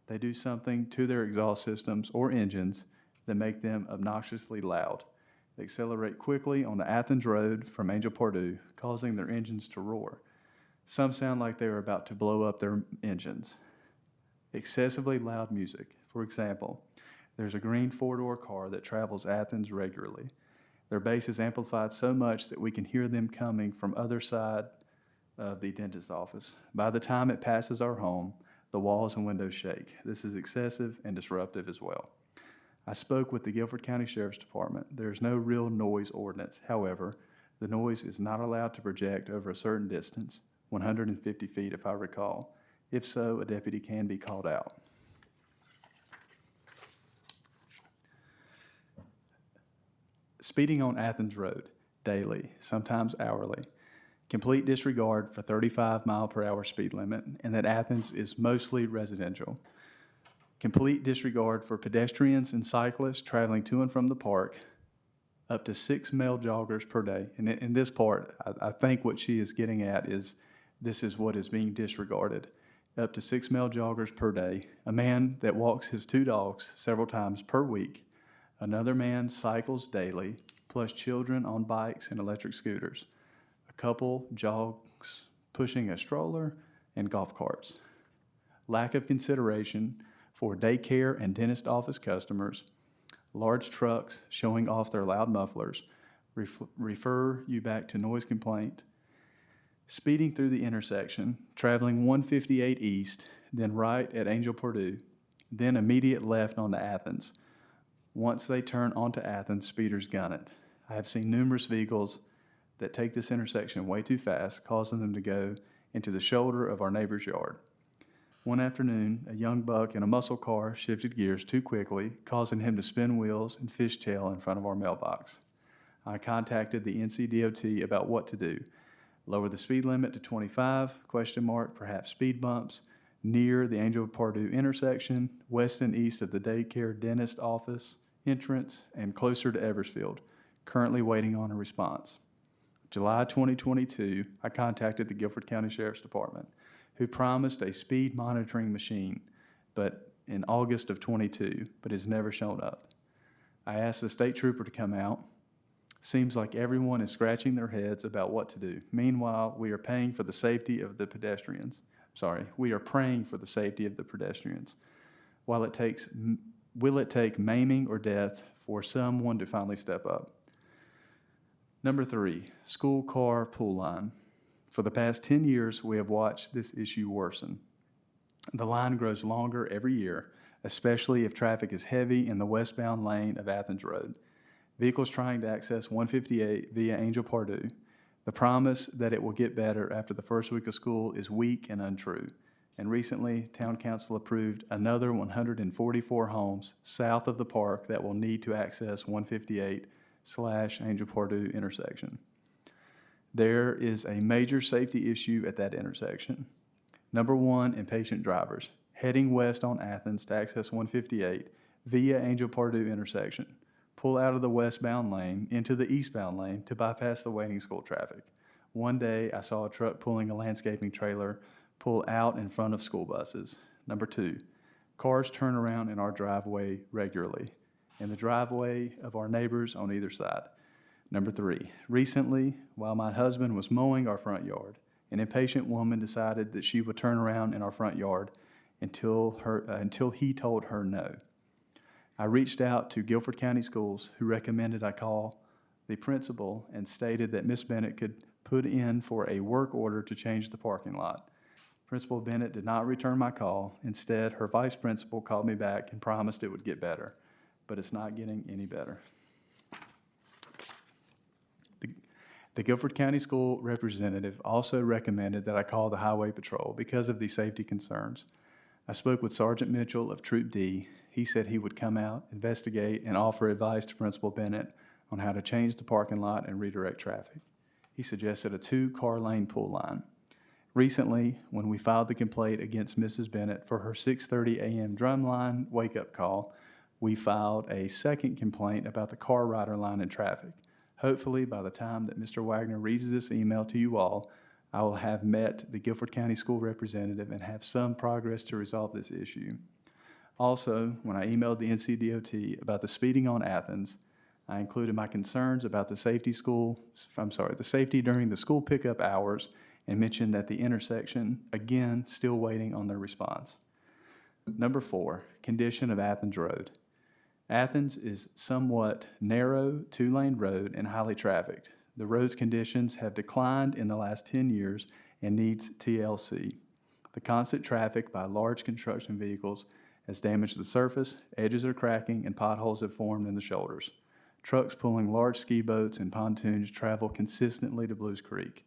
They do something to their exhaust systems or engines that make them obnoxiously loud. They accelerate quickly on the Athens Road from Angel Purdue, causing their engines to roar. Some sound like they are about to blow up their engines. Excessively loud music. For example, there's a green 4-door car that travels Athens regularly. Their bass is amplified so much that we can hear them coming from other side of the dentist's office. By the time it passes our home, the walls and windows shake. This is excessive and disruptive as well. I spoke with the Guilford County Sheriff's Department. There's no real noise ordinance. However, the noise is not allowed to project over a certain distance, 150 feet if I recall. If so, a deputy can be called out. Speeding on Athens Road, daily, sometimes hourly. Complete disregard for 35-mile-per-hour speed limit, and that Athens is mostly residential. Complete disregard for pedestrians and cyclists traveling to and from the park, up to 6 male joggers per day. And in this part, I think what she is getting at is this is what is being disregarded. Up to 6 male joggers per day, a man that walks his 2 dogs several times per week, another man cycles daily, plus children on bikes and electric scooters. A couple jogs pushing a stroller and golf carts. Lack of consideration for daycare and dentist office customers. Large trucks showing off their loud mufflers. Refer you back to noise complaint. Speeding through the intersection, traveling 158 east, then right at Angel Purdue, then immediate left onto Athens. Once they turn onto Athens, speeders gun it. I have seen numerous vehicles that take this intersection way too fast, causing them to go into the shoulder of our neighbor's yard. One afternoon, a young buck in a muscle car shifted gears too quickly, causing him to spin wheels and fishtail in front of our mailbox. I contacted the NCDOT about what to do. Lower the speed limit to 25, ? Perhaps speed bumps, near the Angel Purdue intersection, west and east of the daycare dentist office entrance, and closer to Eversfield. Currently waiting on a response. July 2022, I contacted the Guilford County Sheriff's Department, who promised a speed monitoring machine, but in August of 22, but has never shown up. I asked the state trooper to come out. Seems like everyone is scratching their heads about what to do. Meanwhile, we are paying for the safety of the pedestrians. We are praying for the safety of the pedestrians. Will it take maiming or death for someone to finally step up? Number 3, school car pool line. For the past 10 years, we have watched this issue worsen. The line grows longer every year, especially if traffic is heavy in the westbound lane of Athens Road. vehicles trying to access 158 via Angel Pardue. The promise that it will get better after the first week of school is weak and untrue. And recently, Town Council approved another 144 homes south of the park that will need to access 158/Angel Pardue intersection. There is a major safety issue at that intersection. Number one, impatient drivers heading west on Athens to access 158 via Angel Pardue intersection. Pull out of the westbound lane into the eastbound lane to bypass the waiting school traffic. One day, I saw a truck pulling a landscaping trailer pull out in front of school buses. Number two, cars turn around in our driveway regularly, in the driveway of our neighbors on either side. Number three, recently, while my husband was mowing our front yard, an impatient woman decided that she would turn around in our front yard until he told her no. I reached out to Guilford County Schools, who recommended I call the principal and stated that Miss Bennett could put in for a work order to change the parking lot. Principal Bennett did not return my call. Instead, her vice principal called me back and promised it would get better, but it's not getting any better. The Guilford County School representative also recommended that I call the Highway Patrol because of these safety concerns. I spoke with Sergeant Mitchell of Troop D. He said he would come out, investigate, and offer advice to Principal Bennett on how to change the parking lot and redirect traffic. He suggested a 2-car lane pull line. Recently, when we filed the complaint against Mrs. Bennett for her 6:30 a.m. drumline wake-up call, we filed a second complaint about the car rider line in traffic. Hopefully, by the time that Mr. Wagner reads this email to you all, I will have met the Guilford County School representative and have some progress to resolve this issue. Also, when I emailed the NCDOT about the speeding on Athens, I included my concerns about the safety during the school pickup hours and mentioned that the intersection, again, still waiting on their response. Number 4, condition of Athens Road. Athens is somewhat narrow, 2-lane road and highly trafficked. The road's conditions have declined in the last 10 years and needs TLC. The constant traffic by large construction vehicles has damaged the surface, edges are cracking, and potholes have formed in the shoulders. Trucks pulling large ski boats and pontoons travel consistently to Blues Creek.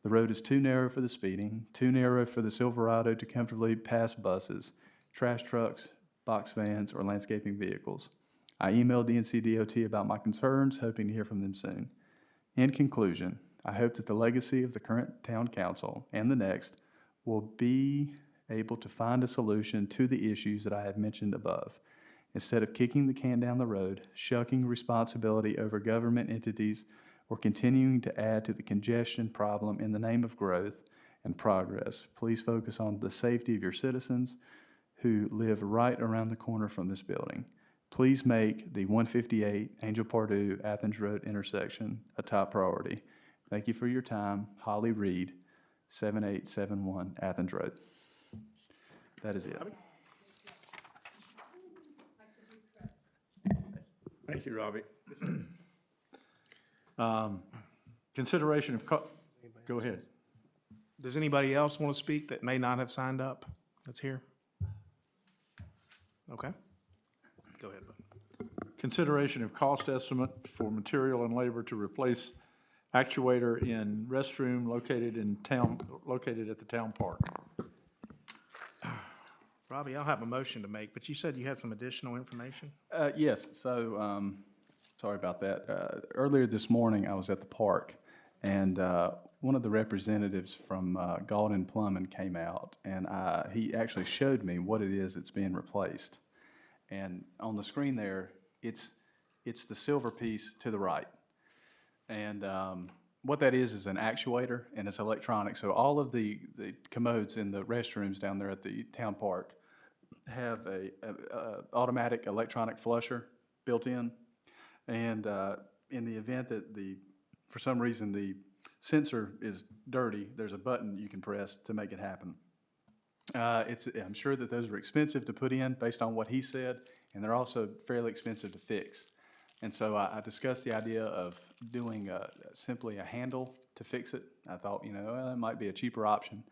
The road is too narrow for the speeding, too narrow for the Silverado to comfortably pass buses, trash trucks, box vans, or landscaping vehicles. I emailed the NCDOT about my concerns, hoping to hear from them soon. In conclusion, I hope that the legacy of the current town council and the next will be able to find a solution to the issues that I have mentioned above. Instead of kicking the can down the road, shucking responsibility over government entities, or continuing to add to the congestion problem in the name of growth and progress, please focus on the safety of your citizens who live right around the corner from this building. Please make the 158 Angel Pardue Athens Road intersection a top priority. Thank you for your time. Holly Reed, 7871 Athens Road. That is it. Thank you, Robbie. Consideration of, go ahead. Does anybody else want to speak that may not have signed up that's here? Okay. Go ahead, bud. Consideration of cost estimate for material and labor to replace actuator in restroom located at the town park. Robbie, I'll have a motion to make, but you said you had some additional information? Yes, so, sorry about that. Earlier this morning, I was at the park, and one of the representatives from Gaulden Plumbing came out, and he actually showed me what it is that's being replaced. And on the screen there, it's the silver piece to the right. And what that is an actuator, and it's electronic. So all of the commodes in the restrooms down there at the town park have a automatic electronic flusher built in. And in the event that for some reason the sensor is dirty, there's a button you can press to make it happen. I'm sure that those are expensive to put in based on what he said, and they're also fairly expensive to fix. And so I discussed the idea of doing simply a handle to fix it. I thought, that might be a cheaper option.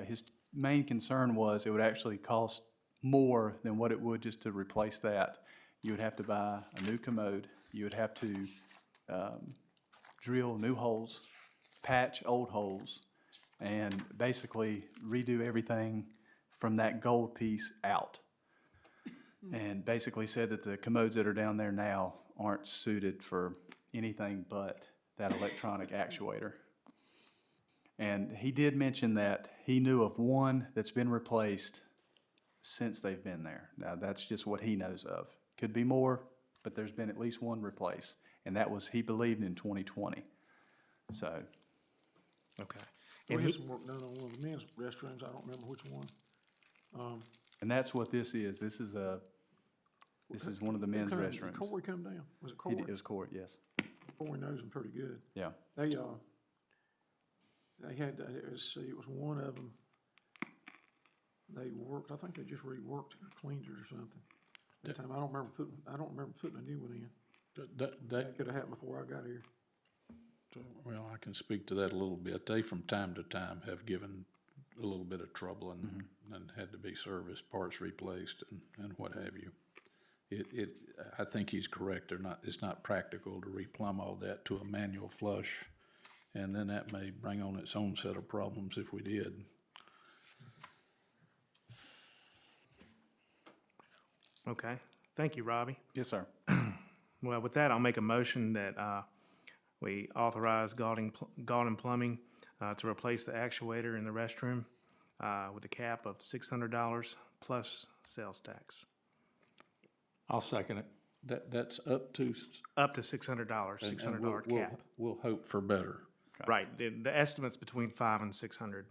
His main concern was it would actually cost more than what it would just to replace that. you would have to buy a new commode, you would have to drill new holes, patch old holes, and basically redo everything from that gold piece out. And basically said that the commodes that are down there now aren't suited for anything but that electronic actuator. And he did mention that he knew of one that's been replaced since they've been there. Now, that's just what he knows of. Could be more, but there's been at least one replaced. And that was, he believed, in 2020. So, Okay. We And had he, some work done on one of the men's restrooms, I don't remember which one. and that's what this is. This is one of the men's Did restrooms. Corey come down? Was it He Corey? did- It was Court, yes. Corey knows him pretty good. Yeah. They had, it was one of them. They worked, I think they just reworked it or cleaned it or something. That time, I don't remember putting a new one in. That could have happened before I got here. Well, I can speak to that a little bit. They, from time to time, have given a little bit of trouble and had to be serviced, parts replaced, and what have you. I think he's correct. It's not practical to replumb all that to a manual flush, and then that may bring on its own set of problems if we did. okay. Thank you, Robbie. Yes, sir. Well, with that, I'll make a motion that we authorize Galden Plumbing to replace the actuator in the restroom with a cap of $600 plus sales tax. I'll second it. That's up to. Up to $600, $600 cap. We'll hope for better. Right, the estimate's between 500 and 600,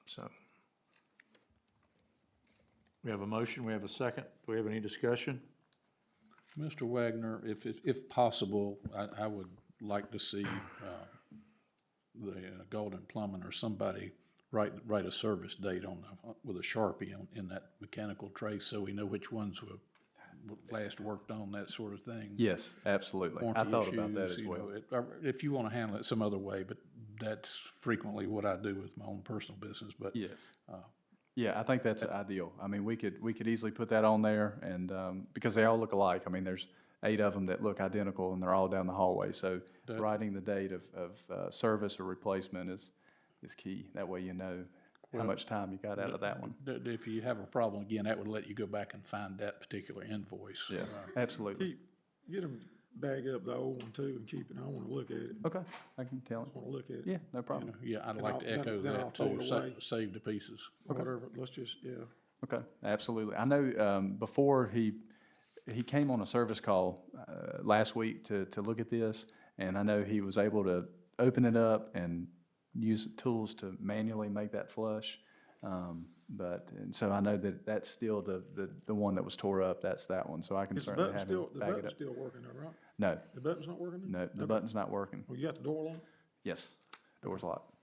so. We have a motion, we have a second. Do we have any discussion? Mr. Wagner, if possible, I would like to see the Golden Plumbing or somebody write a service date on with a Sharpie in that mechanical trace, so we know which ones were last worked on, that sort of thing. Yes, absolutely. I Warranty thought about that issues, as you well. know, if you want to handle it some other way, but that's frequently what I do with my own personal business. But Yes. Yeah, I think that's ideal. I mean, we could easily put that on there, and because they all look alike. I mean, there's 8 of them that look identical, and they're all down the hallway. So writing the date of service or replacement is key. That way you know how much time you got out of that one. if you have a problem again, that would let you go back and find that particular invoice. Yeah, absolutely. Get them, bag up the old one too and keep it. I want to look at it. Okay, I can tell him. I want to look at it. Yeah, no problem. Yeah, I'd And like to I'll- echo then I'll that throw too, it away. save the pieces. Whatever, let's just, yeah. Okay, absolutely. I know before he came on a service call last week to look at this, and I know he was able to open it up and use tools to manually make that flush. And so I know that that's still the one that was tore up. That's that one. So I can Is the certainly button have still, him the back it button's up. still working though, right? No, The button's not working? no, the Okay. button's not working. Well, you got the door locked? Yes, door's locked.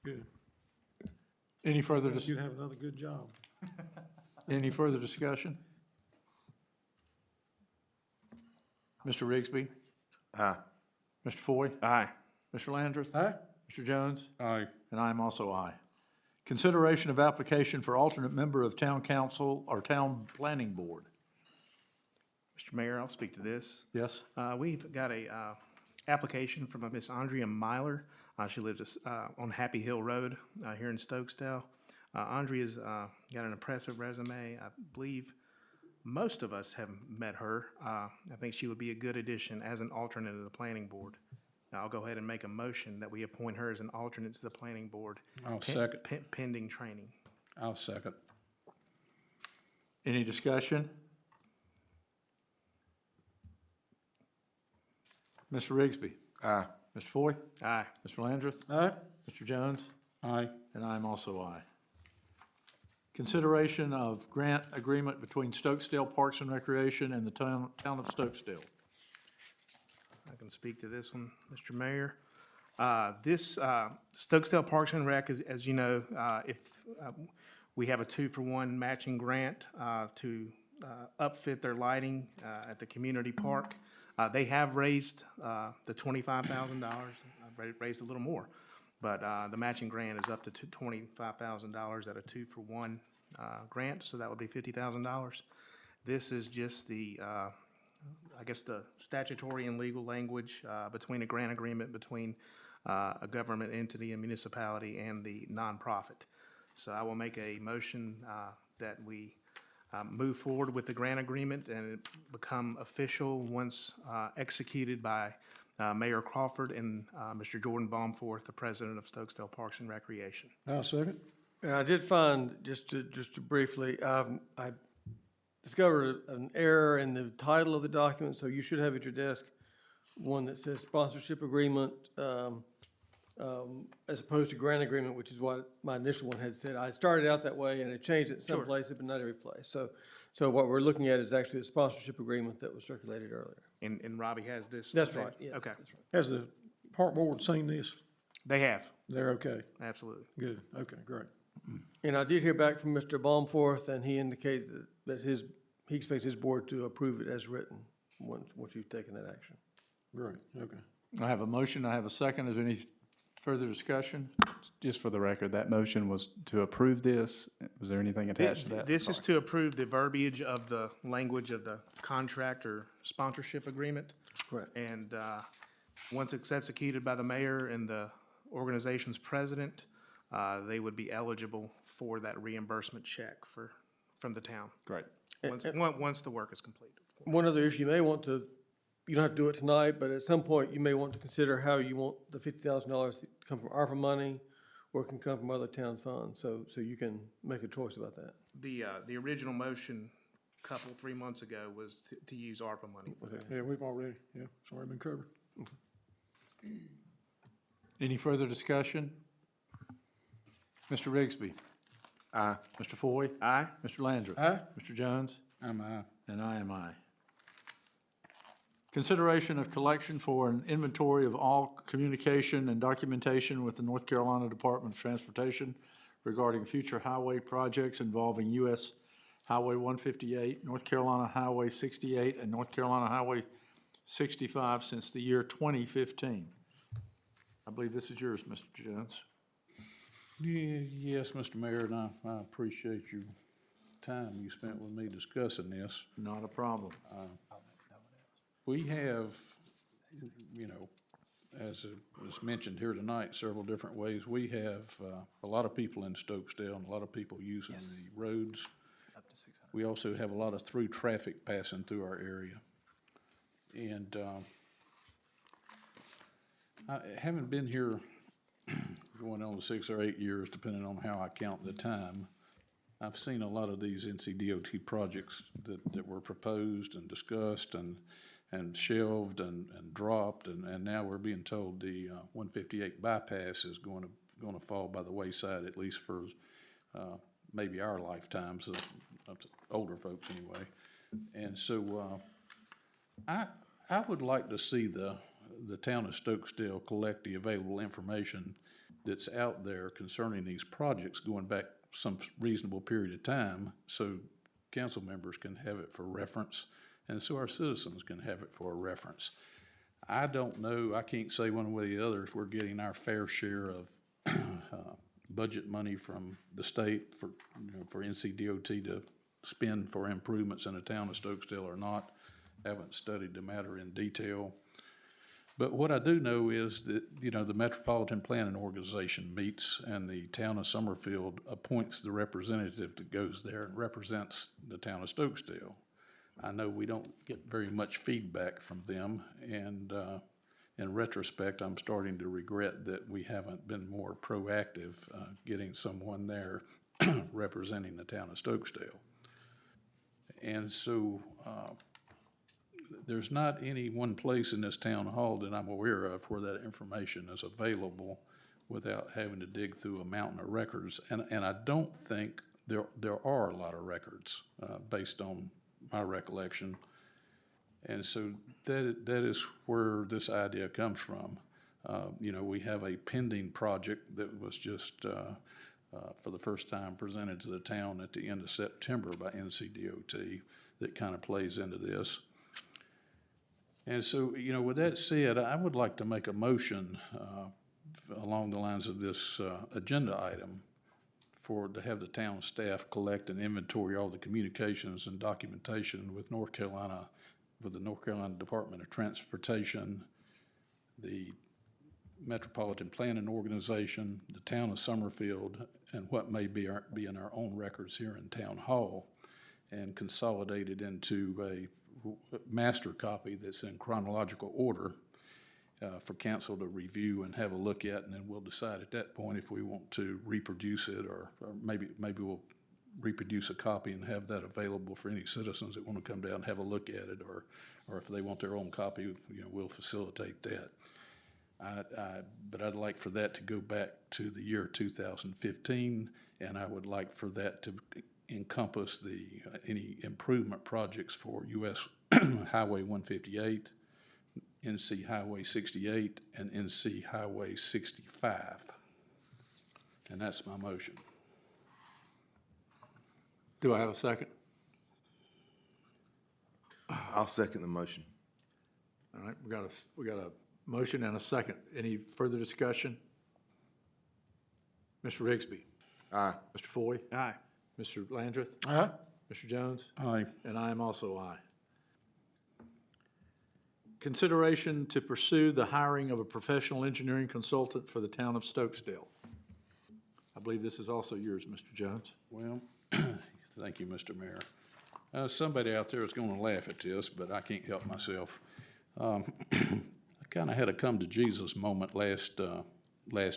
Good. Any further, You have another good job. any further discussion? Mr. Rigsby? Aye. Mr. Foy? Aye. Mr. Landrith? Aye. Mr. Jones? Aye. And I am also aye. Consideration of application for alternate member of Town Council or Town Planning Board. Mr. Mayor, I'll speak to this. Yes? We've got a application from a Miss Andrea Myler. She lives on Happy Hill Road here in Stokesdale. Andrea's got an impressive resume. I believe most of us have met her. I think she would be a good addition as an alternate to the planning board. I'll go ahead and make a motion that we appoint her as an alternate to the planning board. I'll second. Pending training. I'll second. Any discussion? Mr. Rigsby? Aye. Mr. Foy? Aye. Mr. Landrith? Aye. Mr. Jones? Aye. And I am also aye. Consideration of grant agreement between Stokesdale Parks and Recreation and the town of Stokesdale. I can speak to this one, Mr. Mayor. This Stokesdale Parks and Rec, as you know, we have a 2-for-1 matching grant to upfit their lighting at the community park. They have raised the $25,000, raised a little more, but the matching grant is up to $25,000 at a 2-for-1 grant, so that would be $50,000. This is just the I guess, the statutory and legal language between a grant agreement between a government entity, a municipality, and the nonprofit. So I will make a motion that we move forward with the grant agreement and it become official once executed by Mayor Crawford and Mr. Jordan Baumforth, the president of Stokesdale Parks and Recreation. I'll second. And I did find, just to briefly, I discovered an error in the title of the document, so you should have at your desk one that says sponsorship agreement, as opposed to grant agreement, which is what my initial one had said. I started out that way and it changed it in some places, but not every place. So what we're looking at is actually the sponsorship agreement that was circulated earlier. And Robbie has this? That's right, yes. Okay. That's right. Has the park board seen this? They have, They're okay. absolutely. Good. Okay, great. And I did hear back from Mr. Baumforth, and he indicated that he expects his board to approve it as written once you've taken that action. Great, okay. I have a motion, I have a second. Is there any further discussion? Just for the record, that motion was to approve this. Was there anything attached to that? This is to approve the verbiage of the language of the contract or sponsorship agreement. Correct. And once it's executed by the mayor and the organization's president, they would be eligible for that reimbursement check from the town. Great. Once the work is completed. One other issue, you may want to, you don't have to do it tonight, but at some point, you may want to consider how you want the $50,000 to come from ARPA money, or it can come from other town funds, so you can make a choice about that. The original motion, 3 months ago, was to use ARPA money. Yeah, we've already, it's already been covered. Any further discussion? Mr. Rigsby. Aye. Mr. Foy. Aye? Mr. Landrieu. Aye. Mr. Jones. I'm aye. And I am aye. Consideration of collection for an inventory of all communication and documentation with the North Carolina Department of Transportation regarding future highway projects involving U.S. Highway 158, North Carolina Highway 68, and North Carolina Highway 65 since the year 2015. I believe this is yours, Mr. Jones. Yes, Mr. Mayor, and I appreciate your time you spent with me discussing this. Not a problem. We have, as was mentioned here tonight, several different ways. We have a lot of people in Stokesdale and a lot of people using the roads. We also have a lot of through traffic passing through our area. And I haven't been here going on 6 or 8 years, depending on how I count the time. I've seen a lot of these NCDOT projects that were proposed and discussed and shelved and dropped, and now we're being told the 158 bypass is going to fall by the wayside, at least for maybe our lifetimes, older folks anyway. And so I would like to see the town of Stokesdale collect the available information that's out there concerning these projects going back some reasonable period of time, so council members can have it for reference, and so our citizens can have it for a reference. I don't know, I can't say one way or the other if we're getting our fair share of budget money from the state for NCDOT to spend for improvements in the town of Stokesdale or not. Haven't studied the matter in detail. But what I do know is that, the Metropolitan Planning Organization meets and the town of Summerfield appoints the representative that goes there and represents the town of Stokesdale. I know we don't get very much feedback from them, and in retrospect, I'm starting to regret that we haven't been more proactive getting someone there representing the town of Stokesdale. And so there's not any one place in this town hall that I'm aware of where that information is available without having to dig through a mountain of records. And I don't think there are a lot of records based on my recollection. And so that is where this idea comes from. We have a pending project that was just for the first time presented to the town at the end of September by NCDOT that kind of plays into this. And so, with that said, I would like to make a motion along the lines of this agenda item to have the town staff collect and inventory all the communications and documentation with North Carolina with the North Carolina Department of Transportation, the Metropolitan Planning Organization, the town of Summerfield, and what may be in our own records here in Town Hall, and consolidated into a master copy that's in chronological order for council to review and have a look at, and then we'll decide at that point if we want to reproduce it, or maybe we'll reproduce a copy and have that available for any citizens that want to come down and have a look at it, or if they want their own copy, we'll facilitate that. But I'd like for that to go back to the year 2015, and I would like for that to encompass any improvement projects for US Highway 158, NC Highway 68, and NC Highway 65. And that's my motion. Do I have a second? I'll second the motion. All right, we got a motion and a second. Any further discussion? Mr. Rigsby. Aye. Mr. Foy. Aye. Mr. Landrith. Aye. Mr. Jones. Aye. And I am also aye. Consideration to pursue the hiring of a professional engineering consultant for the town of Stokesdale. I believe this is also yours, Mr. Jones. Well, thank you, Mr. Mayor. Somebody out there is going to laugh at this, but I can't help myself. I kind of had a come to Jesus moment last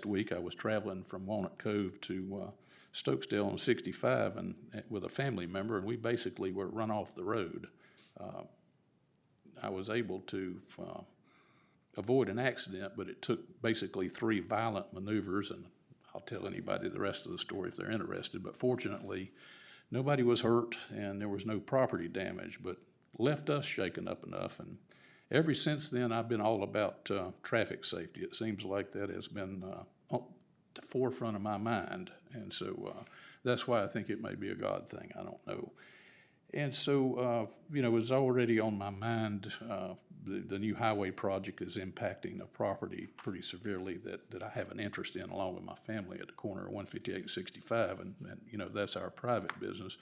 week. I was traveling from Walnut Cove to Stokesdale on 65 and with a family member, and we basically were run off the road. I was able to avoid an accident, but it took basically 3 violent maneuvers, and I'll tell anybody the rest of the story if they're interested. But fortunately, nobody was hurt and there was no property damage, but left us shaken up enough. And ever since then, I've been all about traffic safety. It seems like that has been at the forefront of my mind. And so that's why I think it may be a God thing. I don't know. And so, it was already on my mind. The new highway project is impacting a property pretty severely that I have an interest in, along with my family, at the corner of 158 and 65, and that's our private business.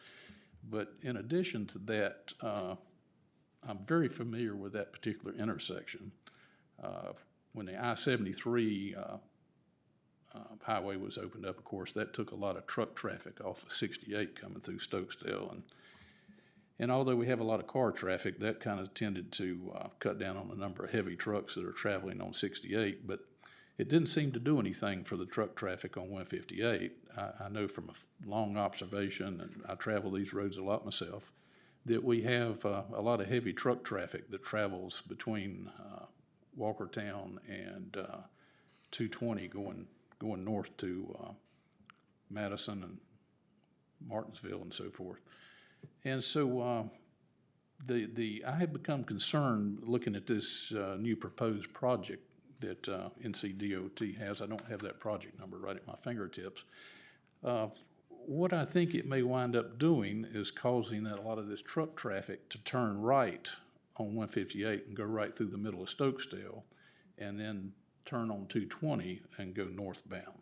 But in addition to that, I'm very familiar with that particular intersection. When the I-73 highway was opened up, of course, that took a lot of truck traffic off of 68 coming through Stokesdale, and although we have a lot of car traffic, that kind of tended to cut down on the number of heavy trucks that are traveling on 68, but it didn't seem to do anything for the truck traffic on 158. I know from a long observation, and I travel these roads a lot myself, that we have a lot of heavy truck traffic that travels between Walkertown and 220 going north to Madison and Martinsville and so forth. And so I had become concerned looking at this new proposed project that NCDOT has. I don't have that project number right at my fingertips. What I think it may wind up doing is causing a lot of this truck traffic to turn right on 158 and go right through the middle of Stokesdale, and then turn on 220 and go northbound.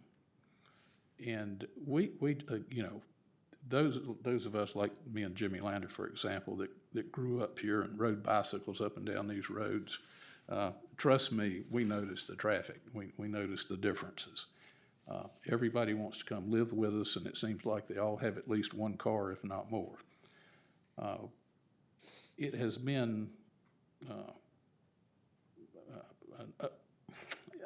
And we those of us like me and Jimmy Lander, for example, that grew up here and rode bicycles up and down these roads, trust me, we notice the traffic. We notice the differences. Everybody wants to come live with us, and it seems like they all have at least one car, if not more. It has been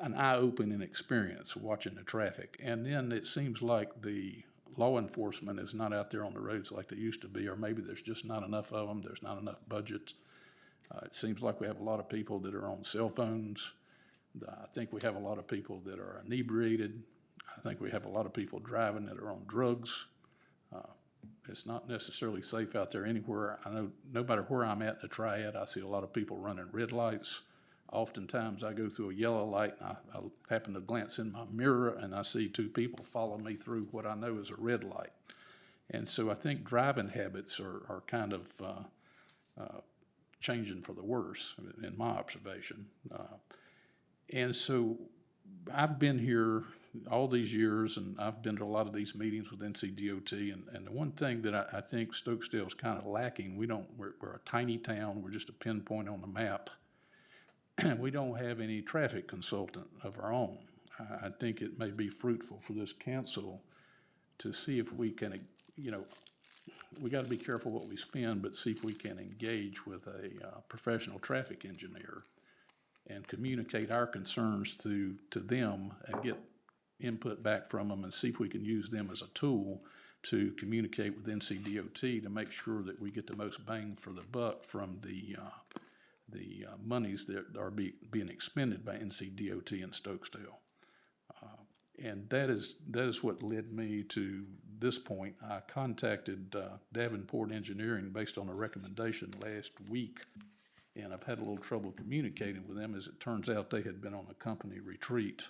an eye-opening experience watching the traffic. And then it seems like the law enforcement is not out there on the roads like they used to be, or maybe there's just not enough of them. There's not enough budget. It seems like we have a lot of people that are on cell phones. I think we have a lot of people that are inebriated. I think we have a lot of people driving that are on drugs. It's not necessarily safe out there anywhere. I know no matter where I'm at in the Triad, I see a lot of people running red lights. Oftentimes I go through a yellow light and I happen to glance in my mirror and I see 2 people follow me through what I know is a red light. And so I think driving habits are kind of changing for the worse in my observation. And so I've been here all these years, and I've been to a lot of these meetings with NCDOT, and the one thing that I think Stokesdale's kind of lacking, we're a tiny town, we're just a pinpoint on the map. We don't have any traffic consultant of our own. I think it may be fruitful for this council to see if we can, we got to be careful what we spend, but see if we can engage with a professional traffic engineer and communicate our concerns to them and get input back from them and see if we can use them as a tool to communicate with NCDOT to make sure that we get the most bang for the buck from the monies that are being expended by NCDOT in Stokesdale. And that is what led me to this point. I contacted Davenport Engineering based on a recommendation last week, and I've had a little trouble communicating with them. As it turns out, they had been on a company retreat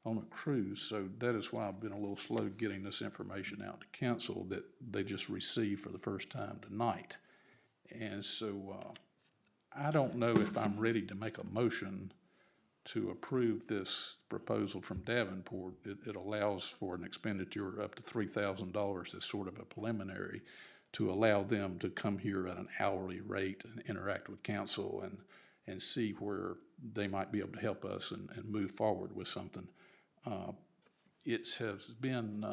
on a cruise, so that is why I've been a little slow getting this information out to council that they just received for the first time tonight. And so I don't know if I'm ready to make a motion to approve this proposal from Davenport. It allows for an expenditure up to $3,000 as sort of a preliminary to allow them to come here at an hourly rate and interact with council and see where they might be able to help us and move forward with something. It has been,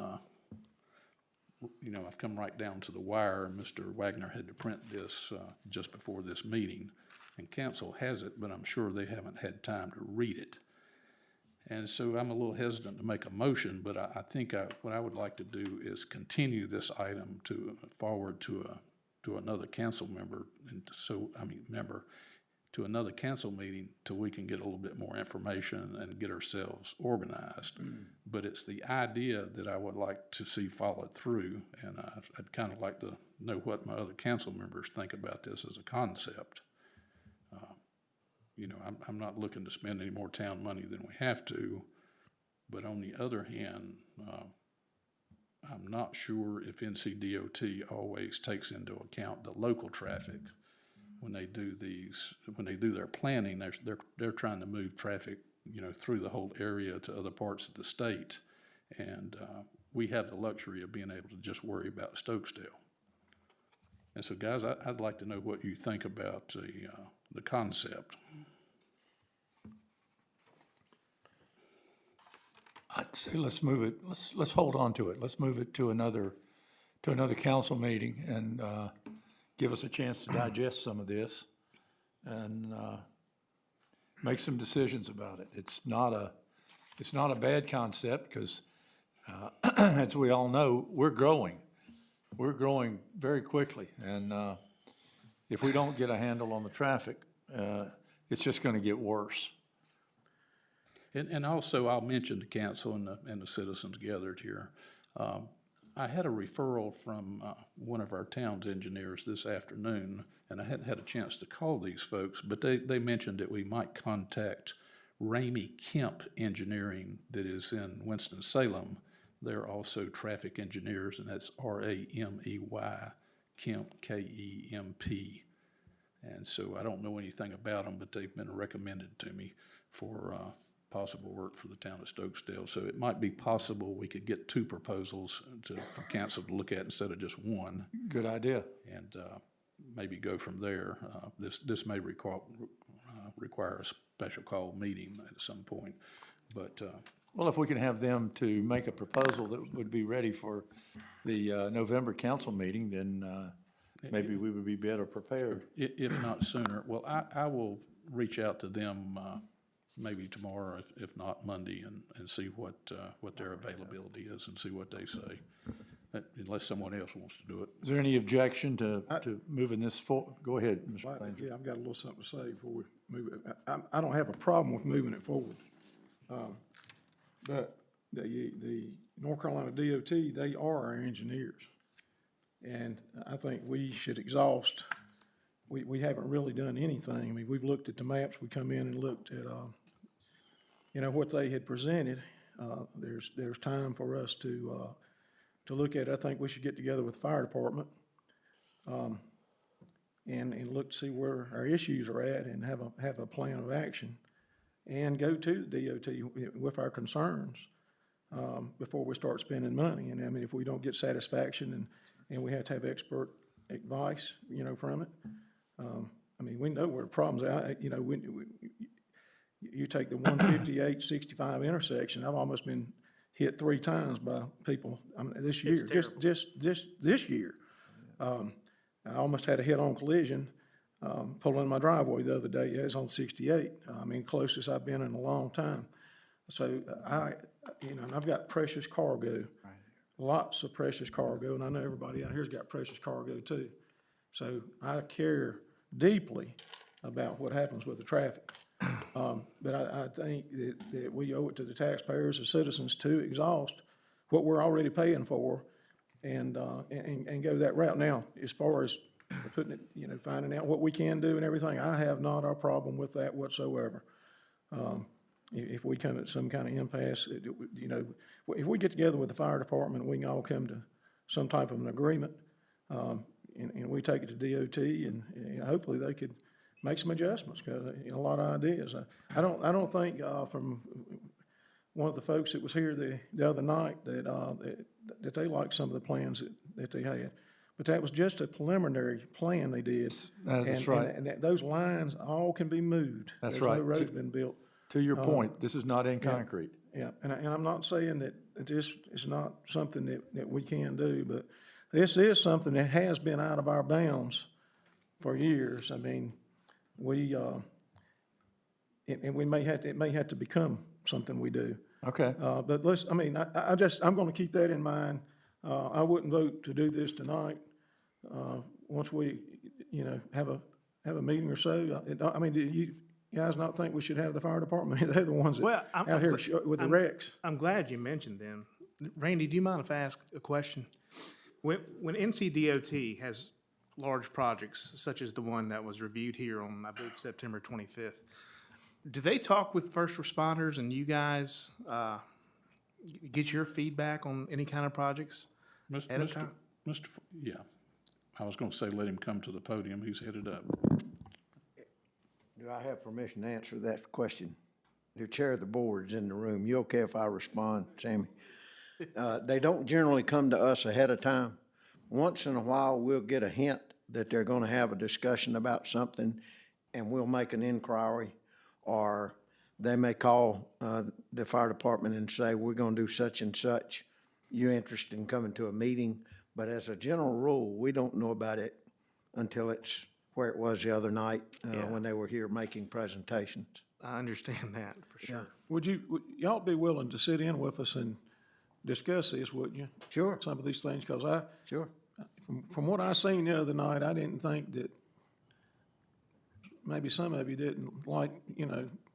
I've come right down to the wire. Mr. Wagner had to print this just before this meeting. And council has it, but I'm sure they haven't had time to read it. And so I'm a little hesitant to make a motion, but I think what I would like to do is continue this item forward to another council member, to another council meeting till we can get a little bit more information and get ourselves organized. But it's the idea that I would like to see followed through, and I'd kind of like to know what my other council members think about this as a concept. I'm not looking to spend any more town money than we have to, but on the other hand, I'm not sure if NCDOT always takes into account the local traffic when they do their planning. They're trying to move traffic, through the whole area to other parts of the state, and we have the luxury of being able to just worry about Stokesdale. And so, guys, I'd like to know what you think about the concept. I'd say let's move it, let's hold on to it. Let's move it to another council meeting and give us a chance to digest some of this and make some decisions about it. It's not a bad concept because, as we all know, we're growing. We're growing very quickly, and if we don't get a handle on the traffic, it's just going to get worse. And also, I'll mention to council and the citizens gathered here, I had a referral from one of our town's engineers this afternoon, and I hadn't had a chance to call these folks, but they mentioned that we might contact Ramey Kemp Engineering that is in Winston-Salem. They're also traffic engineers, and that's R-A-M-E-Y, Kemp, K-E-M-P. And so I don't know anything about them, but they've been recommended to me for possible work for the town of Stokesdale. So it might be possible we could get two proposals for council to look at instead of just one. Good idea. And maybe go from there. This may require a special call meeting at some point, but Well, if we can have them to make a proposal that would be ready for the November council meeting, then maybe we would be better prepared. if not sooner. Well, I will reach out to them maybe tomorrow, if not Monday, and see what their availability is and see what they say, unless someone else wants to do it. Is there any objection to moving this forward? Go ahead, Mr. Well, Planger. yeah, I've got a little something to say before we move it. I don't have a problem with moving it forward. But the North Carolina DOT, they are our engineers. And I think we should exhaust, we haven't really done anything. I mean, we've looked at the maps, we come in and looked at, what they had presented. There's time for us to look at. I think we should get together with the fire department and look to see where our issues are at and have a plan of action. and go to the DOT with our concerns before we start spending money. And I mean, if we don't get satisfaction and we have to have expert advice, you know, from it, I mean, we know where the problems are. You know, you take the 158-65 intersection, I've almost been hit 3 times by people, this year, this year. I almost had a head-on collision, pulling in my driveway the other day. It was on 68. I mean, closest I've been in a long time. So you know, and I've got precious cargo, lots of precious cargo, and I know everybody out here's got precious cargo too. So I care deeply about what happens with the traffic. But I think that we owe it to the taxpayers, the citizens, to exhaust what we're already paying for and go that route. Now, as far as putting it, you know, finding out what we can do and everything, I have not a problem with that whatsoever. If we come at some kind of impasse, you know, if we get together with the fire department, we can all come to some type of an agreement, and we take it to DOT, and hopefully they could make some adjustments, because you know, a lot of ideas. I don't think from one of the folks that was here the other night that they liked some of the plans that they had. But that was just a preliminary plan they did. That's right. And those lines all can be moved. That's There's right. no road been built. To your point, this is not in concrete. Yeah, and I'm not saying that this is not something that we can do, but this is something that has been out of our bounds for years. I mean, and we may have to, it may have to become something we do. Okay. But I mean, I'm gonna keep that in mind. I wouldn't vote to do this tonight. Once we, you know, have a meeting or so. I mean, do you guys not think we should have the fire department? They're the ones that out here with the wrecks. I'm glad you mentioned them. Randy, do you mind if I ask a question? When NCDOT has large projects, such as the one that was reviewed here on, I believe, September 25th, do they talk with first responders and you guys get your feedback on any kind of projects ahead of time? Yeah, I was gonna say, let him come to the podium, he's headed up. Do I have permission to answer that question? The chair of the board is in the room. You okay if I respond, Sammy? They don't generally come to us ahead of time. Once in a while, we'll get a hint that they're gonna have a discussion about something, and we'll make an inquiry, or they may call the fire department and say, we're gonna do such and such. You interested in coming to a meeting? But as a general rule, we don't know about it until it's where it was the other night when they were here making presentations. I understand that for sure. Would y'all be willing to sit in with us and discuss this, wouldn't you? Sure. Some of these things, because Sure. from what I seen the other night, I didn't think that, maybe some of you didn't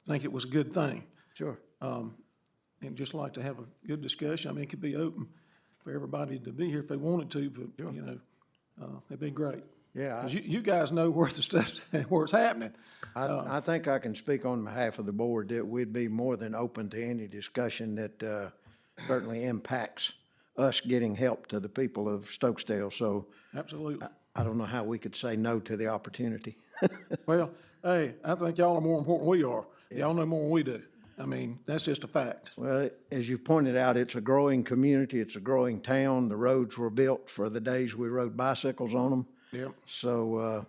think it was a good thing. Sure. And just like to have a good discussion. I mean, it could be open for everybody to be here if they wanted to, but, you know, it'd be great. Yeah. 'Cause you guys know where the stuff, where it's happening. I think I can speak on behalf of the board that we'd be more than open to any discussion that certainly impacts us getting help to the people of Stokesdale. So Absolutely. I don't know how we could say no to the opportunity. Well, hey, I think y'all are more important than we are. Y'all know more than we do. I mean, that's just a fact. Well, as you pointed out, it's a growing community. It's a growing town. The roads were built for the days we rode bicycles on them. Yep. So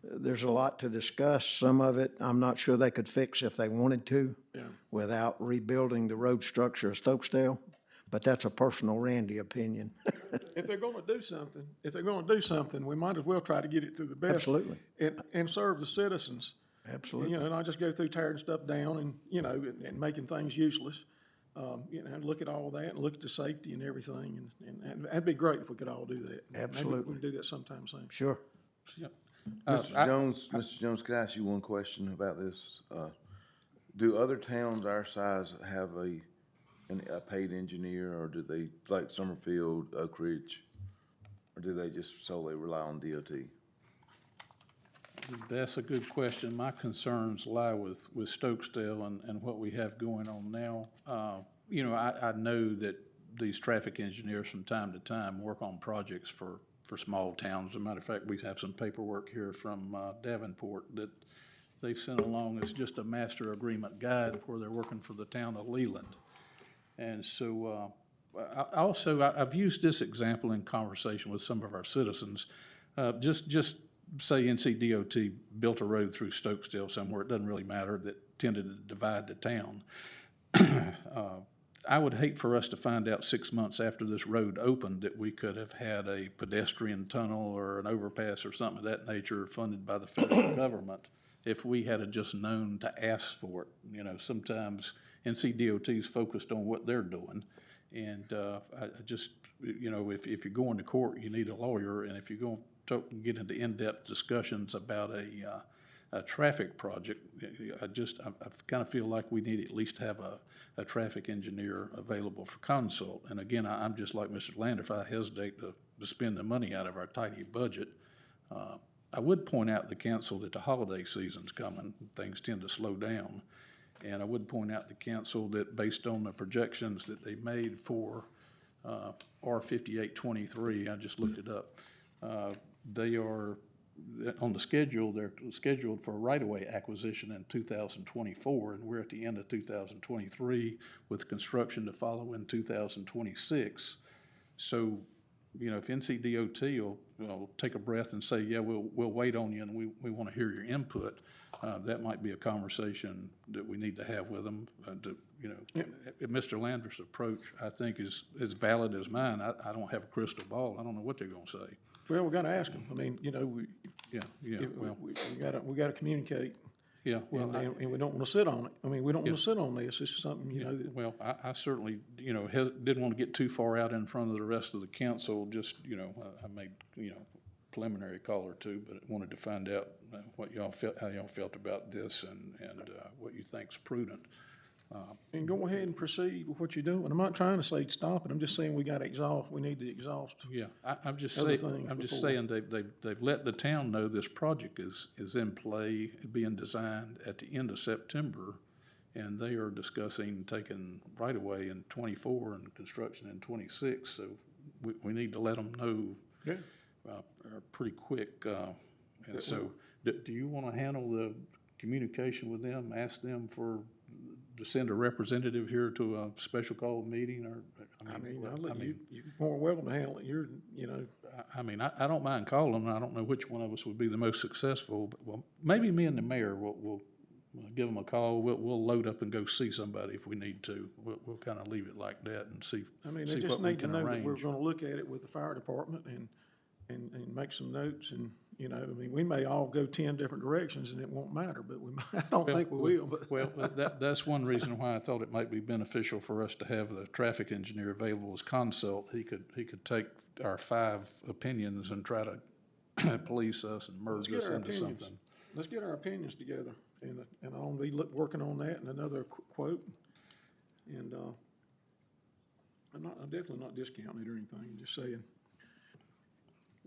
there's a lot to discuss. Some of it, I'm not sure they could fix if they wanted to without rebuilding the road structure of Stokesdale. But that's a personal Randy opinion. If they're gonna do something, we might as well try to get it to the best. Absolutely. And serve the citizens. Absolutely. You know, not just go through tearing stuff down and, you know, and making things useless. You know, look at all that and look at the safety and everything, and that'd be great if we could all do that. Absolutely. Maybe we can do that sometime soon. Sure. Mr. Jones, could I ask you one question about this? Do other towns our size have a paid engineer, or do they, like Summerfield, Oak Ridge, or do they just solely rely on DOT? That's a good question. My concerns lie with Stokesdale and what we have going on now. You know, I know that these traffic engineers from time to time work on projects for small towns. As a matter of fact, we have some paperwork here from Davenport that they've sent along is just a master agreement guide where they're working for the town of Leland. And so, I've used this example in conversation with some of our citizens. Just say NCDOT built a road through Stokesdale somewhere, it doesn't really matter, that tended to divide the town. I would hate for us to find out 6 months after this road opened that we could have had a pedestrian tunnel or an overpass or something of that nature funded by the federal government if we had just known to ask for it. You know, sometimes NCDOT is focused on what they're doing. And I just, you know, if you're going to court, you need a lawyer. And if you're going to get into in-depth discussions about a traffic project, I kind of feel like we need at least have a traffic engineer available for consult. And again, I'm just like Mr. Lander, if I hesitate to spend the money out of our tidy budget. I would point out to the council that the holiday season's coming, things tend to slow down. And I would point out to council that based on the projections that they made for R5823, I just looked it up, they are on the schedule, they're scheduled for right-of-way acquisition in 2024, and we're at the end of 2023 with construction to follow in 2026. So, you know, if NCDOT will take a breath and say, yeah, we'll wait on you and we want to hear your input, that might be a conversation that we need to have with them. Mr. Lander's approach, I think, is as valid as mine. I don't have a crystal ball. I don't know what they're going to say. Well, we gotta ask them. I mean, you know, Well, we gotta communicate. yeah, well, And we don't wanna sit on it. I mean, we don't wanna sit on this. This is something, you know, that well, I certainly, you know, didn't want to get too far out in front of the rest of the council. Just, you know, I made, you know, preliminary call or two, but I wanted to find out what y'all felt, how y'all felt about this and what you think's prudent. and go ahead and proceed with what you're doing. I'm not trying to say stop it. I'm just saying we need to exhaust. Yeah, I'm just Other saying, things I'm just before. saying they've let the town know this project is in play, being designed at the end of September, and they are discussing taking right away in 24 and construction in 26. So we need to let them know pretty quick. And so, do you want to handle the communication with them? Ask them to send a representative here to a special call meeting, or I'll let you're more welcome to handle it. You're, you know, I don't mind calling them. I don't know which one of us would be the most successful, but well, maybe me and the mayor will give them a call. We'll load up and go see somebody if we need to. We'll kind of leave it like that and see. I mean, see they just what we need to can know that we're arrange. gonna look at it with the fire department and make some notes and, you know, I mean, we may all go 10 different directions and it won't matter, but I don't think we will, but. Well, that's one reason why I thought it might be beneficial for us to have the traffic engineer available as consult. He could take our 5 opinions and try to police us and merge us into something. Let's get our opinions together, and I'll be working on that and another quote. And, I'm definitely not discounting it or anything, I'm just saying.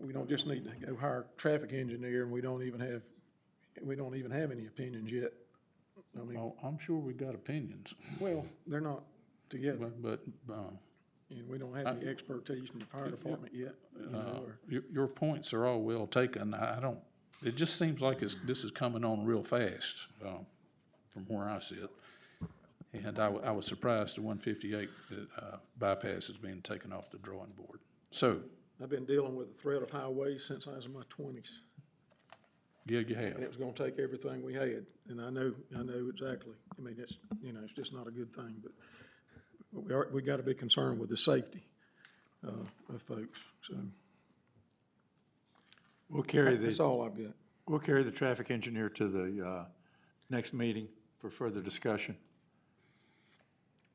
We don't just need to go hire a traffic engineer and we don't even have any opinions yet. I mean, Well, I'm sure we got opinions, well, they're not together, but and we don't have the expertise from the fire department yet, you know, or. your points are all well taken. It just seems like this is coming on real fast, from where I sit. And I was surprised the 158 bypass is being taken off the drawing board. So, I've been dealing with the threat of highways since I was in my 20s, yeah, you and it have. was gonna take everything we had, and I know exactly. I mean, it's, you know, it's just not a good thing, but we gotta be concerned with the safety, of folks, so. That's all I've got. We'll carry the traffic engineer to the next meeting for further discussion.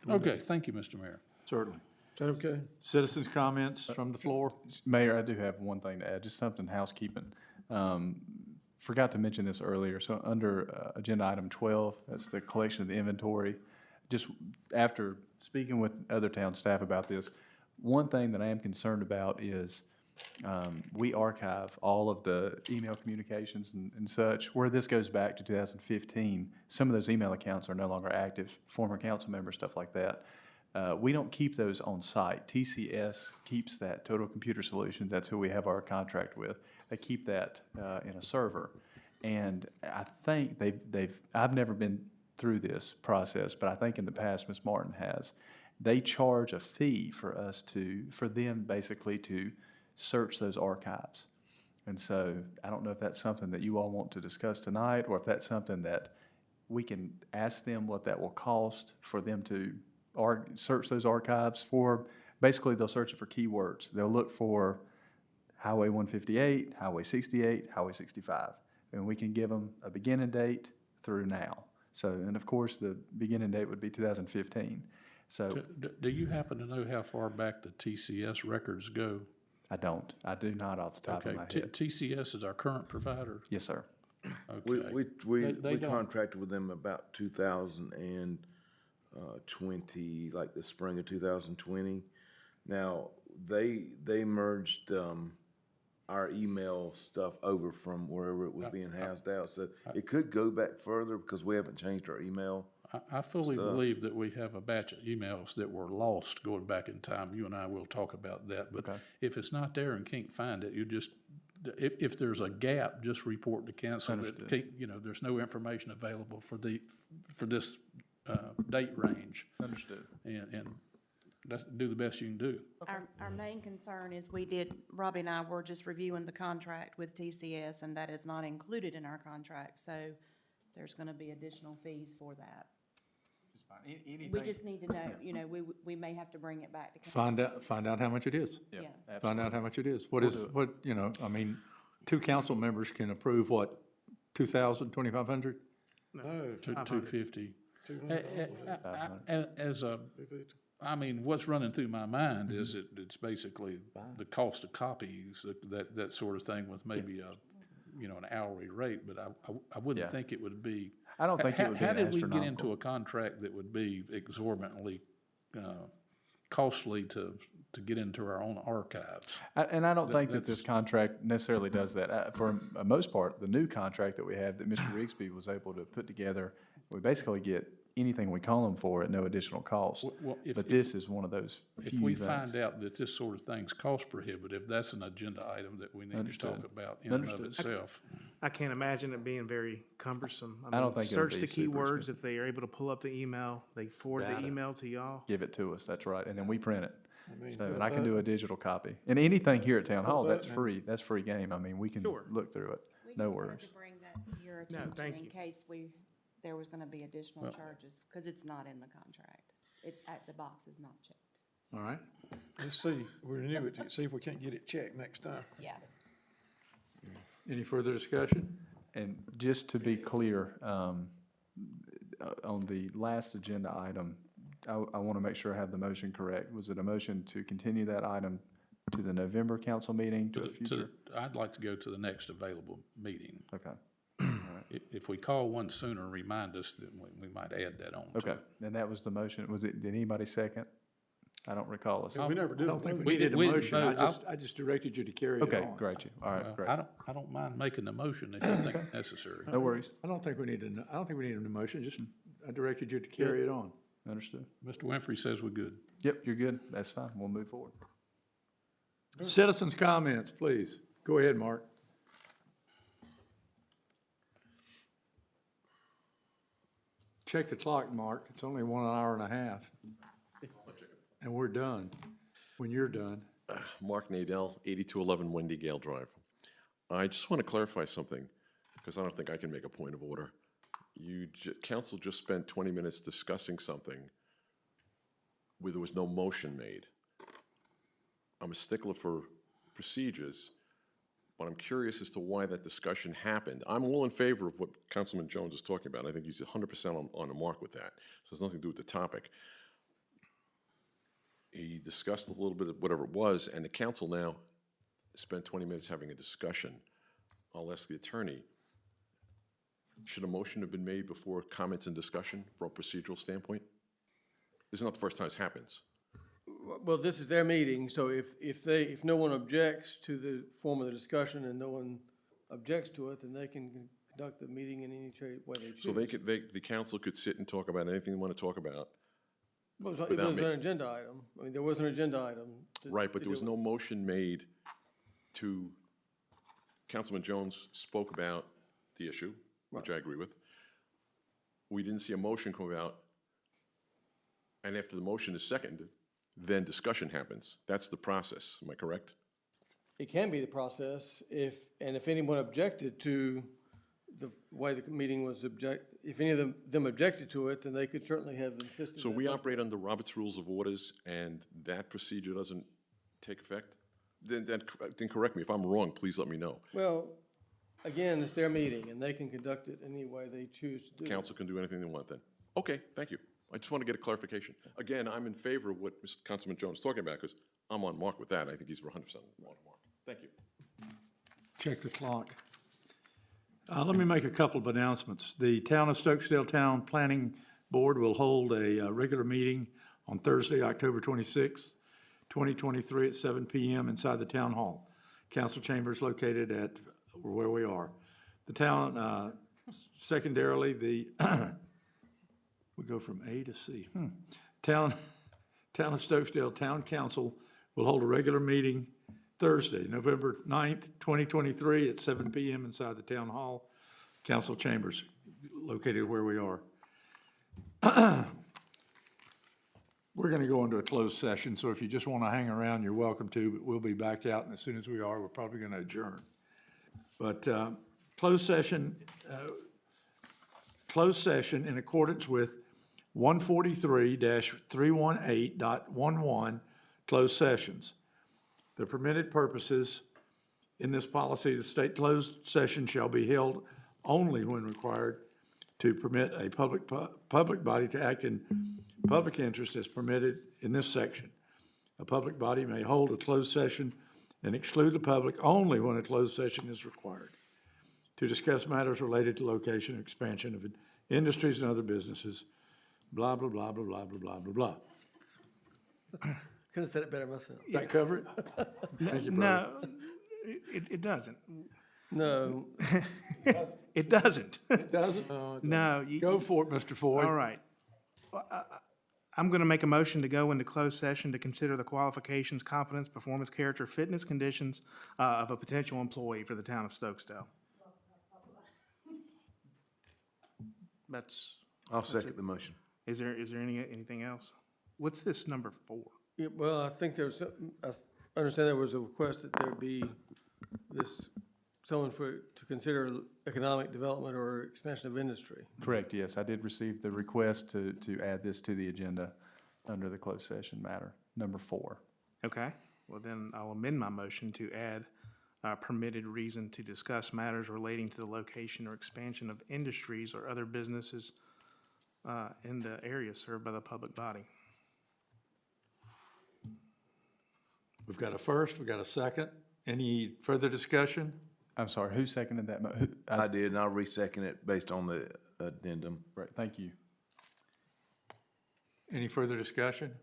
Okay, thank you, Mr. Mayor. Certainly. Is that okay? Citizens' comments from the floor? Mayor, I do have one thing to add, just something housekeeping. Forgot to mention this earlier, so under agenda item 12, that's the collection of the inventory. Just after speaking with other town staff about this, one thing that I am concerned about is we archive all of the email communications and such. Where this goes back to 2015, some of those email accounts are no longer active, former council members, stuff like that. We don't keep those on site. TCS keeps that, Total Computer Solutions, that's who we have our contract with. They keep that in a server. And I think I've never been through this process, but I think in the past, Ms. Martin has. They charge a fee for them basically to search those archives. And so I don't know if that's something that you all want to discuss tonight, or if that's something that we can ask them what that will cost for them to search those archives for. Basically, they'll search it for keywords. They'll look for Highway 158, Highway 68, Highway 65. And we can give them a beginning date through now. So, and of course, the beginning date would be 2015. So Do you happen to know how far back the TCS records go? I don't. I do not off the top of my head. TCS is our current provider? Yes, sir. Okay. We don't- contracted with them about 2020, like the spring of 2020. Now, they merged, our email stuff over from wherever it was being housed out. So it could go back further because we haven't changed our email. I fully believe that we have a batch of emails that were lost going back in time. You and I will talk about that. But if it's not there and can't find it, you just, if there's a gap, just report to council that, there's no information available for this date range. Understood. And do the best you can do. Our main concern is Robbie and I were just reviewing the contract with TCS, and that is not included in our contract, so there's gonna be additional fees for that. We just need to know, we may have to bring it back to council. Find out how much it is. Yeah. Find out how much it is. Two council members can approve what, 2,000, 2,500? No, 250. What's running through my mind is it's basically the cost of copies, that sort of thing, with maybe an hourly rate, but I wouldn't think it would be. I don't think it would be How did we get astronomical. into a contract that would be exorbitantly costly to get into our own archives? And I don't think that that's- this contract necessarily does that. For the most part, the new contract that we have that Mr. Rigsby was able to put together, we basically get anything we call them for at no additional cost. Well, But this is one of those If few we things. find out that this sort of thing's cost prohibitive, that's an agenda item that we need to Understood. talk about in and of Understood. itself. I can't imagine it being very cumbersome. I don't think it would Search be the super keywords, expensive. if they are able to pull up the email, they forward the email to y'all. Give it to us, that's right, and then we print it. So, and I can do a digital copy. And anything here at Town Hall, that's free, that's free game. I mean, we can Sure. look through it, We no just wanted worries. to bring that to your attention thank in you. case there was gonna be additional charges, because it's not in the contract. The box is not checked. All right. Let's see, we renew it, see if we can't get it checked next time. Yeah. Any further discussion? And just to be clear, on the last agenda item, I want to make sure I have the motion correct. Was it a motion to continue that item to the November council meeting, to a future? I'd like to go to the next available meeting. Okay, If we call one sooner, remind us, then we might add that on to okay. it. And that was the motion. Did anybody second? I don't recall us. We never I did. don't think we We needed a didn't motion. vote. I just directed you to carry it on. Okay, great. All right, Well, great. I don't mind making the motion if you think necessary. No worries. I don't think we need a motion, just I directed you to carry it on. Understood. Mr. Winfrey says we're good. Yep, you're good. That's fine. We'll move forward. Citizens' comments, please. Go ahead, Mark. Check the clock, Mark. It's only 1 hour and a half. And we're done, when you're done. Mark Nadell, 8211 Wendy Gale Drive. I just want to clarify something, because I don't think I can make a point of order. Council just spent 20 minutes discussing something where there was no motion made. I'm a stickler for procedures, but I'm curious as to why that discussion happened. I'm all in favor of what Councilman Jones is talking about. I think he's 100% on the mark with that. So it's nothing to do with the topic. He discussed a little bit of whatever it was, and the council now spent 20 minutes having a discussion. I'll ask the attorney, should a motion have been made before comments and discussion from a procedural standpoint? This is not the first time this happens. Well, this is their meeting, so if no one objects to the form of the discussion and no one objects to it, then they can conduct the meeting in any way they choose. So the council could sit and talk about anything they want to talk about. Well, it was without an me- agenda item. I mean, there was an agenda item. Right, but there was to do no it. motion made to, Councilman Jones spoke about the issue, which I agree with. We didn't see a motion come out, and after the motion is seconded, then discussion happens. That's the process, am I correct? It can be the process if anyone objected to the way the meeting was if any of them objected to it, then they could certainly have insisted. So that- we operate under Robert's Rules of Orders, and that procedure doesn't take effect? Then correct me. If I'm wrong, please let me know. Well, again, it's their meeting, and they can conduct it any way they choose to do it. Council can do anything they want then. Okay, thank you. I just want to get a clarification. Again, I'm in favor of what Mr. Councilman Jones is talking about, because I'm on mark with that. I think he's 100% on mark. Thank you. Check the clock. Let me make a couple of announcements. The Town of Stokesdale Town Planning Board will hold a regular meeting on Thursday, October 26th, 2023 at 7 PM inside the Town Hall. Council chambers located at where we are. The town, secondarily, we go from A to C. Town of Stokesdale Town Council will hold a regular meeting Thursday, November 9th, 2023 at 7 PM inside the Town Hall, council chambers located where we are. We're going to go into a closed session, so if you just want to hang around, you're welcome to, but we'll be back out, and as soon as we are, we're probably going to adjourn. But closed session in accordance with 143-318.11, closed sessions. The permitted purposes in this policy, the state closed session shall be held only when required to permit a public body to act in public interest as permitted in this section. A public body may hold a closed session and exclude the public only when a closed session is required to discuss matters related to location and expansion of industries and other businesses, blah, blah, blah, blah, blah, blah, blah, blah, blah. Could've said it better myself. Does that cover it? Thank you, brother. No, it doesn't. No, It doesn't. It doesn't? No. Go for it, Mr. Foy. All right. I'm going to make a motion to go into closed session to consider the qualifications, competence, performance, character, fitness, conditions of a potential employee for the town of Stokesdale. I'll second the motion. Is there anything else? What's this number 4? yeah, well, I think I understand there was a request that there be someone to consider economic development or expansion of industry. Correct, yes. I did receive the request to add this to the agenda under the closed session matter, number 4. Okay, well then I'll amend my motion to add permitted reason to discuss matters relating to the location or expansion of industries or other businesses in the area served by the public body. We've got a first, we've got a second. Any further discussion? I'm sorry, who seconded that? I did, and I'll re-second it based on the addendum. Right, thank you. Any further discussion?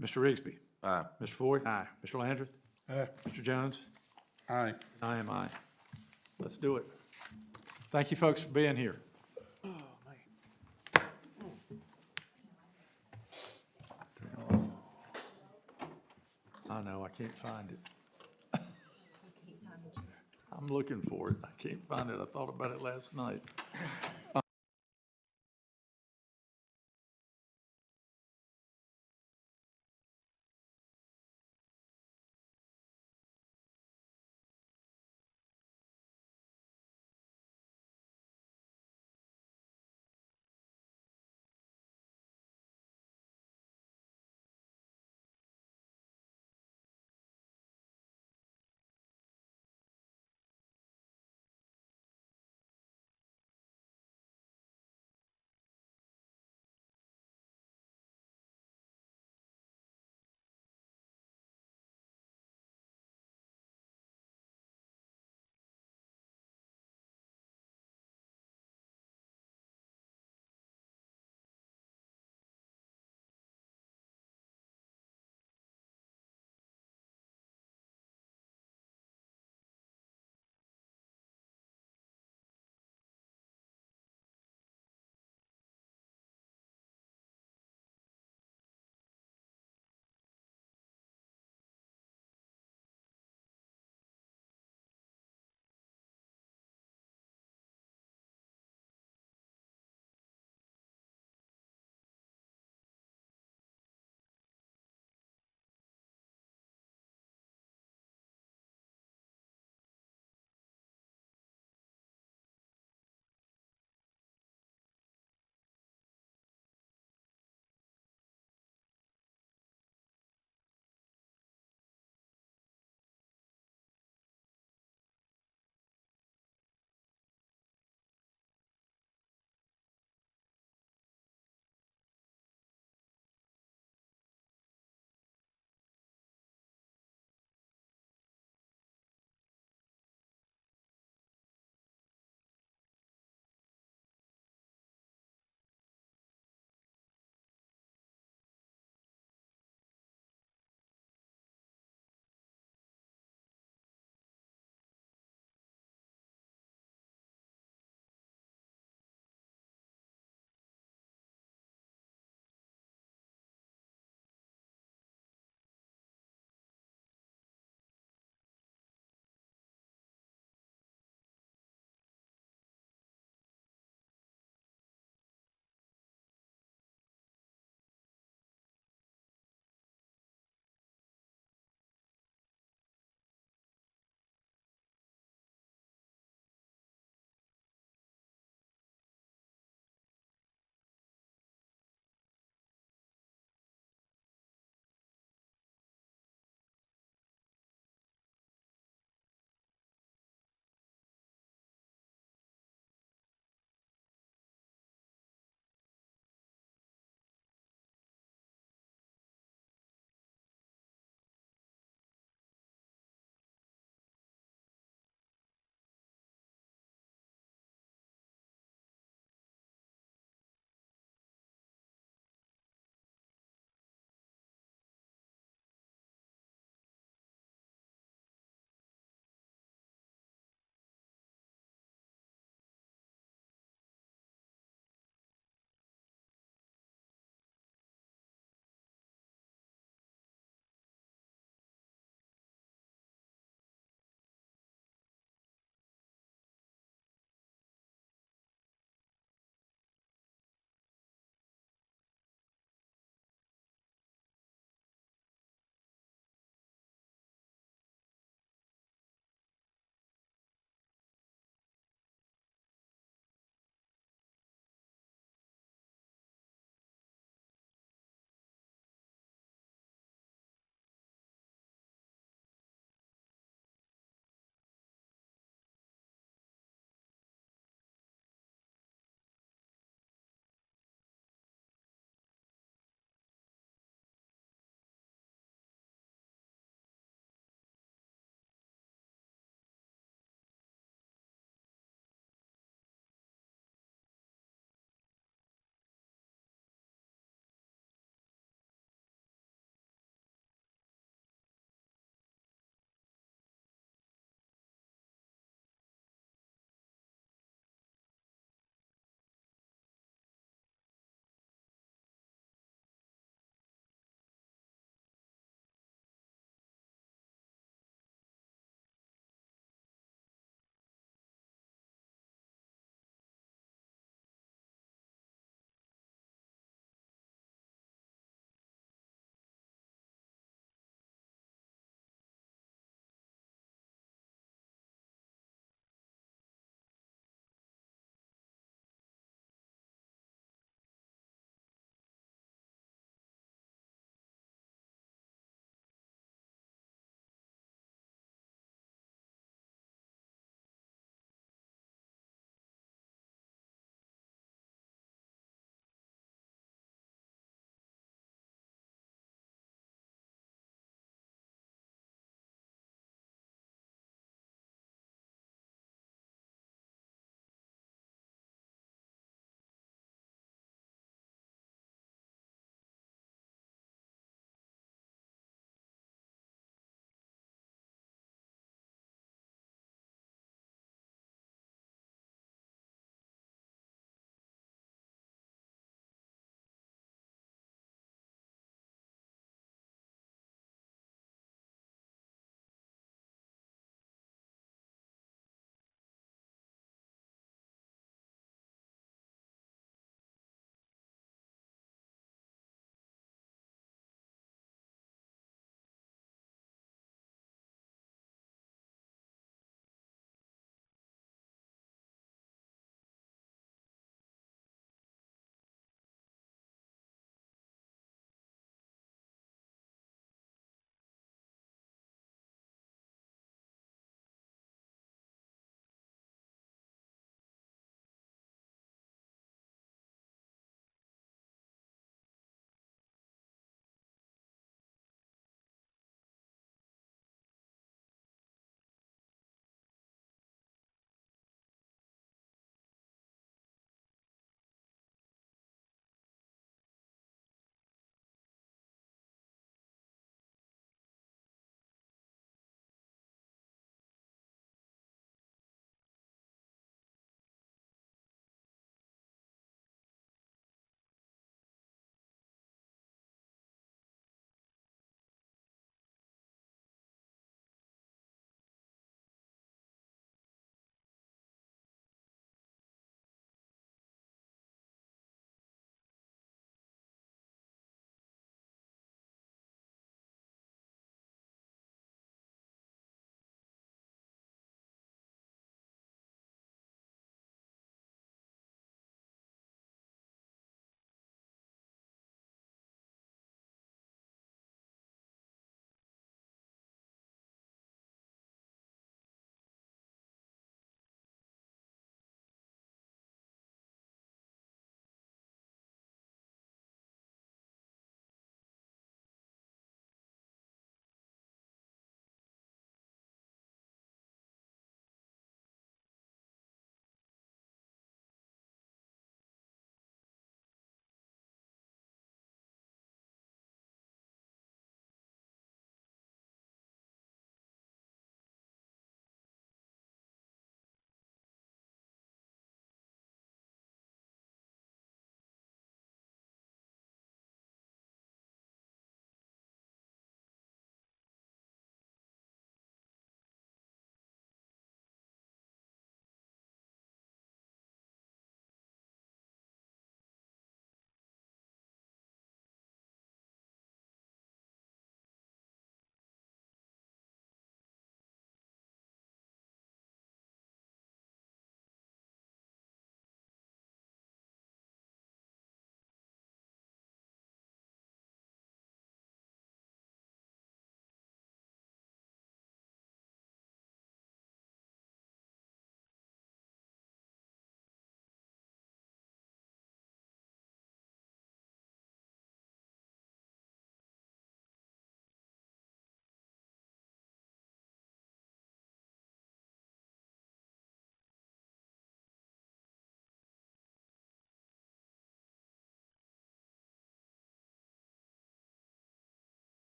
Mr. Rigsby? Aye. Mr. Foy? Aye. Mr. Landrith? Aye. Mr. Jones? Aye. I am aye. Let's do it. Thank you, folks, for being here. I know, I can't find it. I'm looking for it. I can't find it. I thought about it last night.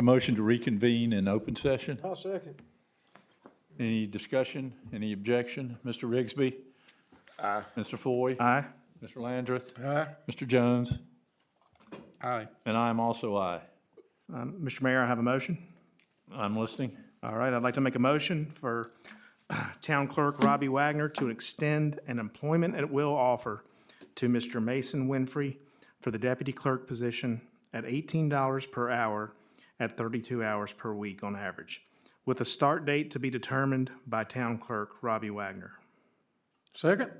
motion to reconvene in open session. I'll second. Any discussion, any objection? Mr. Rigsby? Aye. Mr. Foy? Aye. Mr. Landrith? Aye. Mr. Jones? Aye. And I am also aye. Mr. Mayor, I have a motion. I'm listening. All right, I'd like to make a motion for Town Clerk Robbie Wagner to extend an employment at will offer to Mr. Mason Winfrey for the deputy clerk position at $18 per hour at 32 hours per week on average, with a start date to be determined by Town Clerk Robbie Wagner. Second?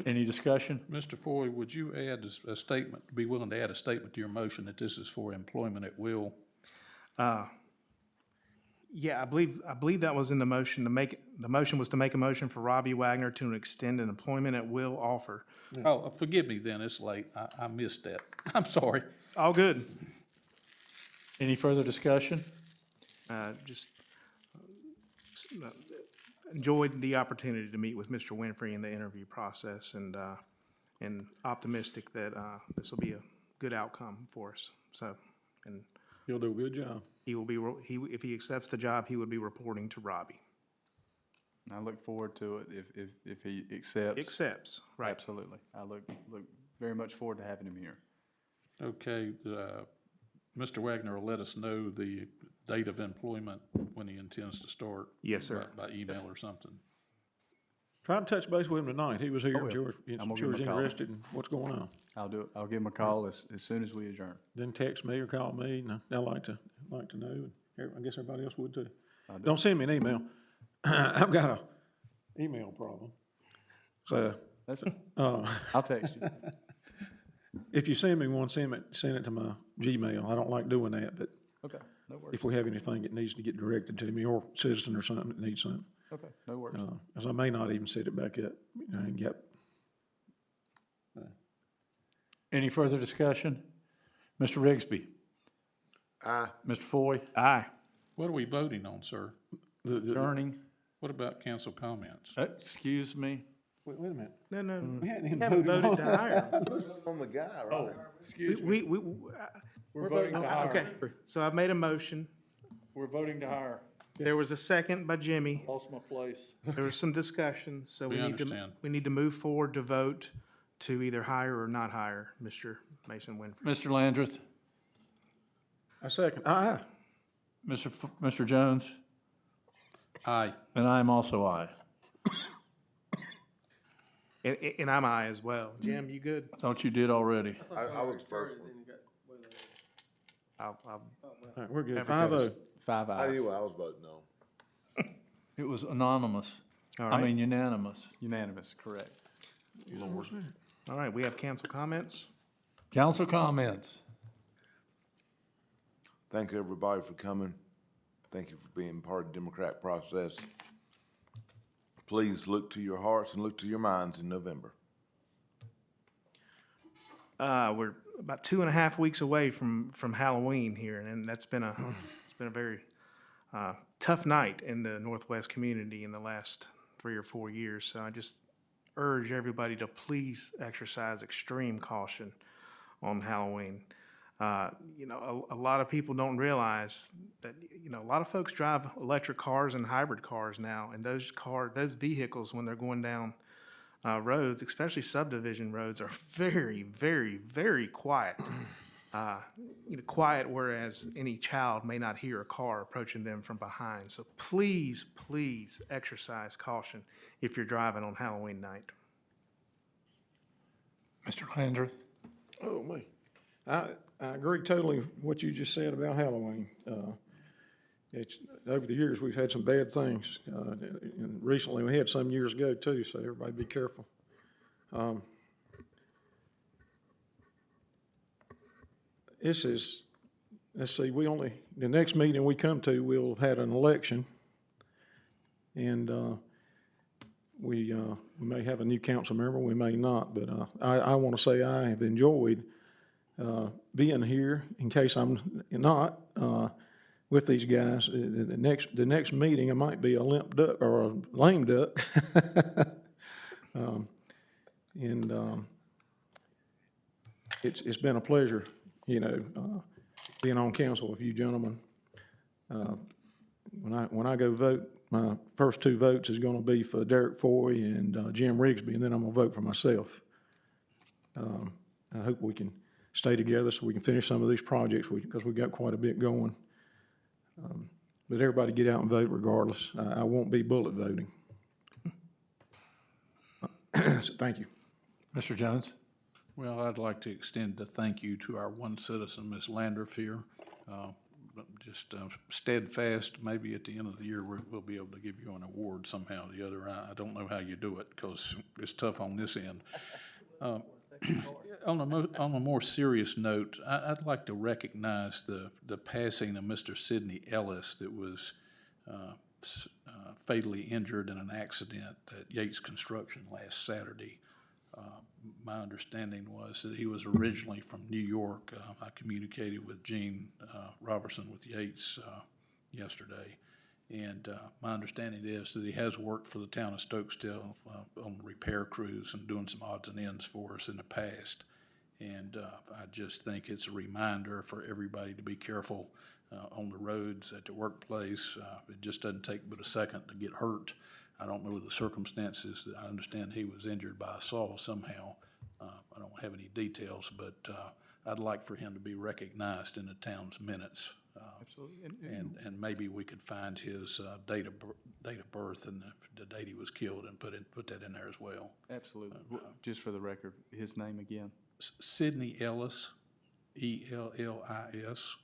Any discussion? Mr. Foy, would you add a statement, be willing to add a statement to your motion that this is for employment at will? Yeah, I believe that was in the motion the motion was to make a motion for Robbie Wagner to extend an employment at will offer. Oh, forgive me then, it's late. I missed that. I'm sorry. All good. Any further discussion? Just enjoyed the opportunity to meet with Mr. Winfrey in the interview process and optimistic that this will be a good outcome for us. So, and You'll do a good job. he will be, if he accepts the job, he would be reporting to Robbie. I look forward to it if he accepts. Accepts, right. Absolutely. I look very much forward to having him here. Okay, Mr. Wagner will let us know the date of employment when he intends to start. Yes, sir. By email or something. Try to touch base with him tonight. He was here. will. Sure, I'm gonna sure give he's him a call. interested in what's going on. I'll do it. I'll give him a call as soon as we adjourn. Then text me or call me, and I'd like to know, and I guess everybody else would too. I'll do Don't send me an email. I've got a email problem. So, That's it. I'll text you. if you send me one, send it to my Gmail. I don't like doing that, but Okay, no worries. if we have anything that needs to get directed to me, or citizen or something that needs something, Okay, no worries. as I may not even set it back up. Yep. Any further discussion? Mr. Rigsby? Aye. Mr. Foy? Aye. What are we voting on, sir? Adjourning? What about council comments? Excuse me? Wait a minute. No, We hadn't even haven't voted voted to hire. On the guy, right? Excuse We, We're voting to hire. okay, so I've made a motion. We're voting to hire. There was a second by Jimmy. Lost my place. There was some discussion, so We we need to, understand. we need to move forward to vote to either hire or not hire Mr. Mason Winfrey. Mr. Landrith? A second. Aye. Mr. Jones? Aye. And I am also aye. And I'm aye as well. Jim, you good? I thought you did already. I was the first one. I'll All right, we're good. Advertise. 5-0. 5 I ayes. knew what I was voting on. It was anonymous. All I right. mean unanimous. Unanimous, correct. All right, we have council comments. Council comments? Thank you, everybody, for coming. Thank you for being part of the democratic process. Please look to your hearts and look to your minds in November. We're about 2.5 weeks away from Halloween here, and that's been it's been a very tough night in the Northwest community in the last 3 or 4 years. So I just urge everybody to please exercise extreme caution on Halloween. A lot of people don't realize that, a lot of folks drive electric cars and hybrid cars now, and those vehicles, when they're going down roads, especially subdivision roads, are very, very, very quiet. Quiet whereas any child may not hear a car approaching them from behind. So please, please exercise caution if you're driving on Halloween night. Mr. Landrith? Oh, me. I agree totally with what you just said about Halloween. It's, over the years, we've had some bad things. And recently, we had some years ago too, so everybody be careful. This is, let's see, the next meeting we come to, we'll have had an election. And we may have a new council member, we may not, but I want to say I have enjoyed being here in case I'm not with these guys. The next meeting, I might be a limp duck or a lame duck. It's been a pleasure, being on council with you gentlemen. When I go vote, my first two votes is gonna be for Derek Foy and Jim Rigsby, and then I'm gonna vote for myself. I hope we can stay together so we can finish some of these projects, because we've got quite a bit going. But everybody get out and vote regardless. I won't be bullet voting. So, thank you. Mr. Jones? Well, I'd like to extend a thank you to our one citizen, Ms. Landerfear. Just steadfast, maybe at the end of the year, we'll be able to give you an award somehow or the other. I don't know how you do it, because it's tough on this end. On a more serious note, I'd like to recognize the passing of Mr. Sidney Ellis that was fatally injured in an accident at Yates Construction last Saturday. My understanding was that he was originally from New York. I communicated with Gene Robertson with Yates yesterday, and my understanding is that he has worked for the town of Stokesdale on repair crews and doing some odds and ends for us in the past. And I just think it's a reminder for everybody to be careful on the roads, at the workplace. It just doesn't take but a second to get hurt. I don't know the circumstances. I understand he was injured by a saw somehow. I don't have any details, but I'd like for him to be recognized in the town's minutes. Absolutely. And maybe we could find his date of birth and the date he was killed and put that in there as well. Absolutely. Just for the record, his name again? Sidney Ellis, Ellis.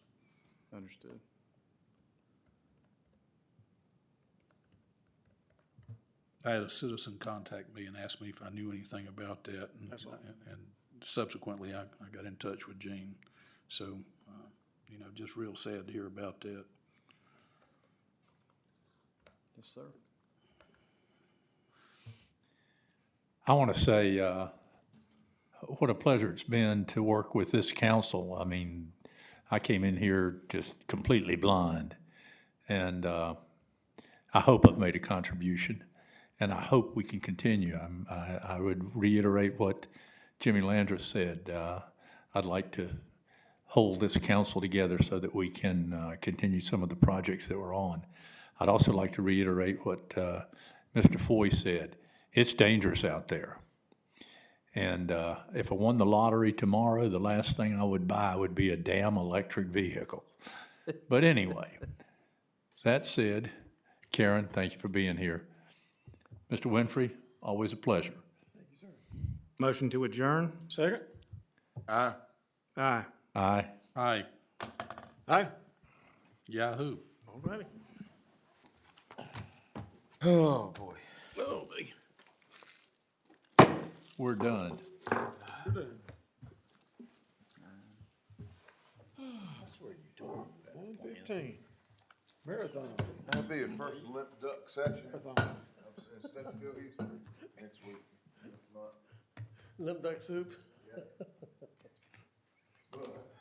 Understood. I had a citizen contact me and ask me if I knew anything about that, and subsequently I got in touch with Gene. So, just real sad to hear about that. Yes, sir. I want to say what a pleasure it's been to work with this council. I mean, I came in here just completely blind, and I hope I've made a contribution, and I hope we can continue. I would reiterate what Jimmy Landris said. I'd like to hold this council together so that we can continue some of the projects that we're on. I'd also like to reiterate what Mr. Foy said. It's dangerous out there. And if I won the lottery tomorrow, the last thing I would buy would be a damn electric vehicle. But anyway, that said, Karen, thank you for being here. Mr. Winfrey, always a pleasure. Motion to adjourn? Second? Aye. Aye. Aye. Aye. Aye. Yahoo. All righty. Oh, boy. Oh, buddy. We're done. We're done. 1:15. Marathon. That'll be your first lip duck session. Marathon. Instead of still here next week. Limp duck soup.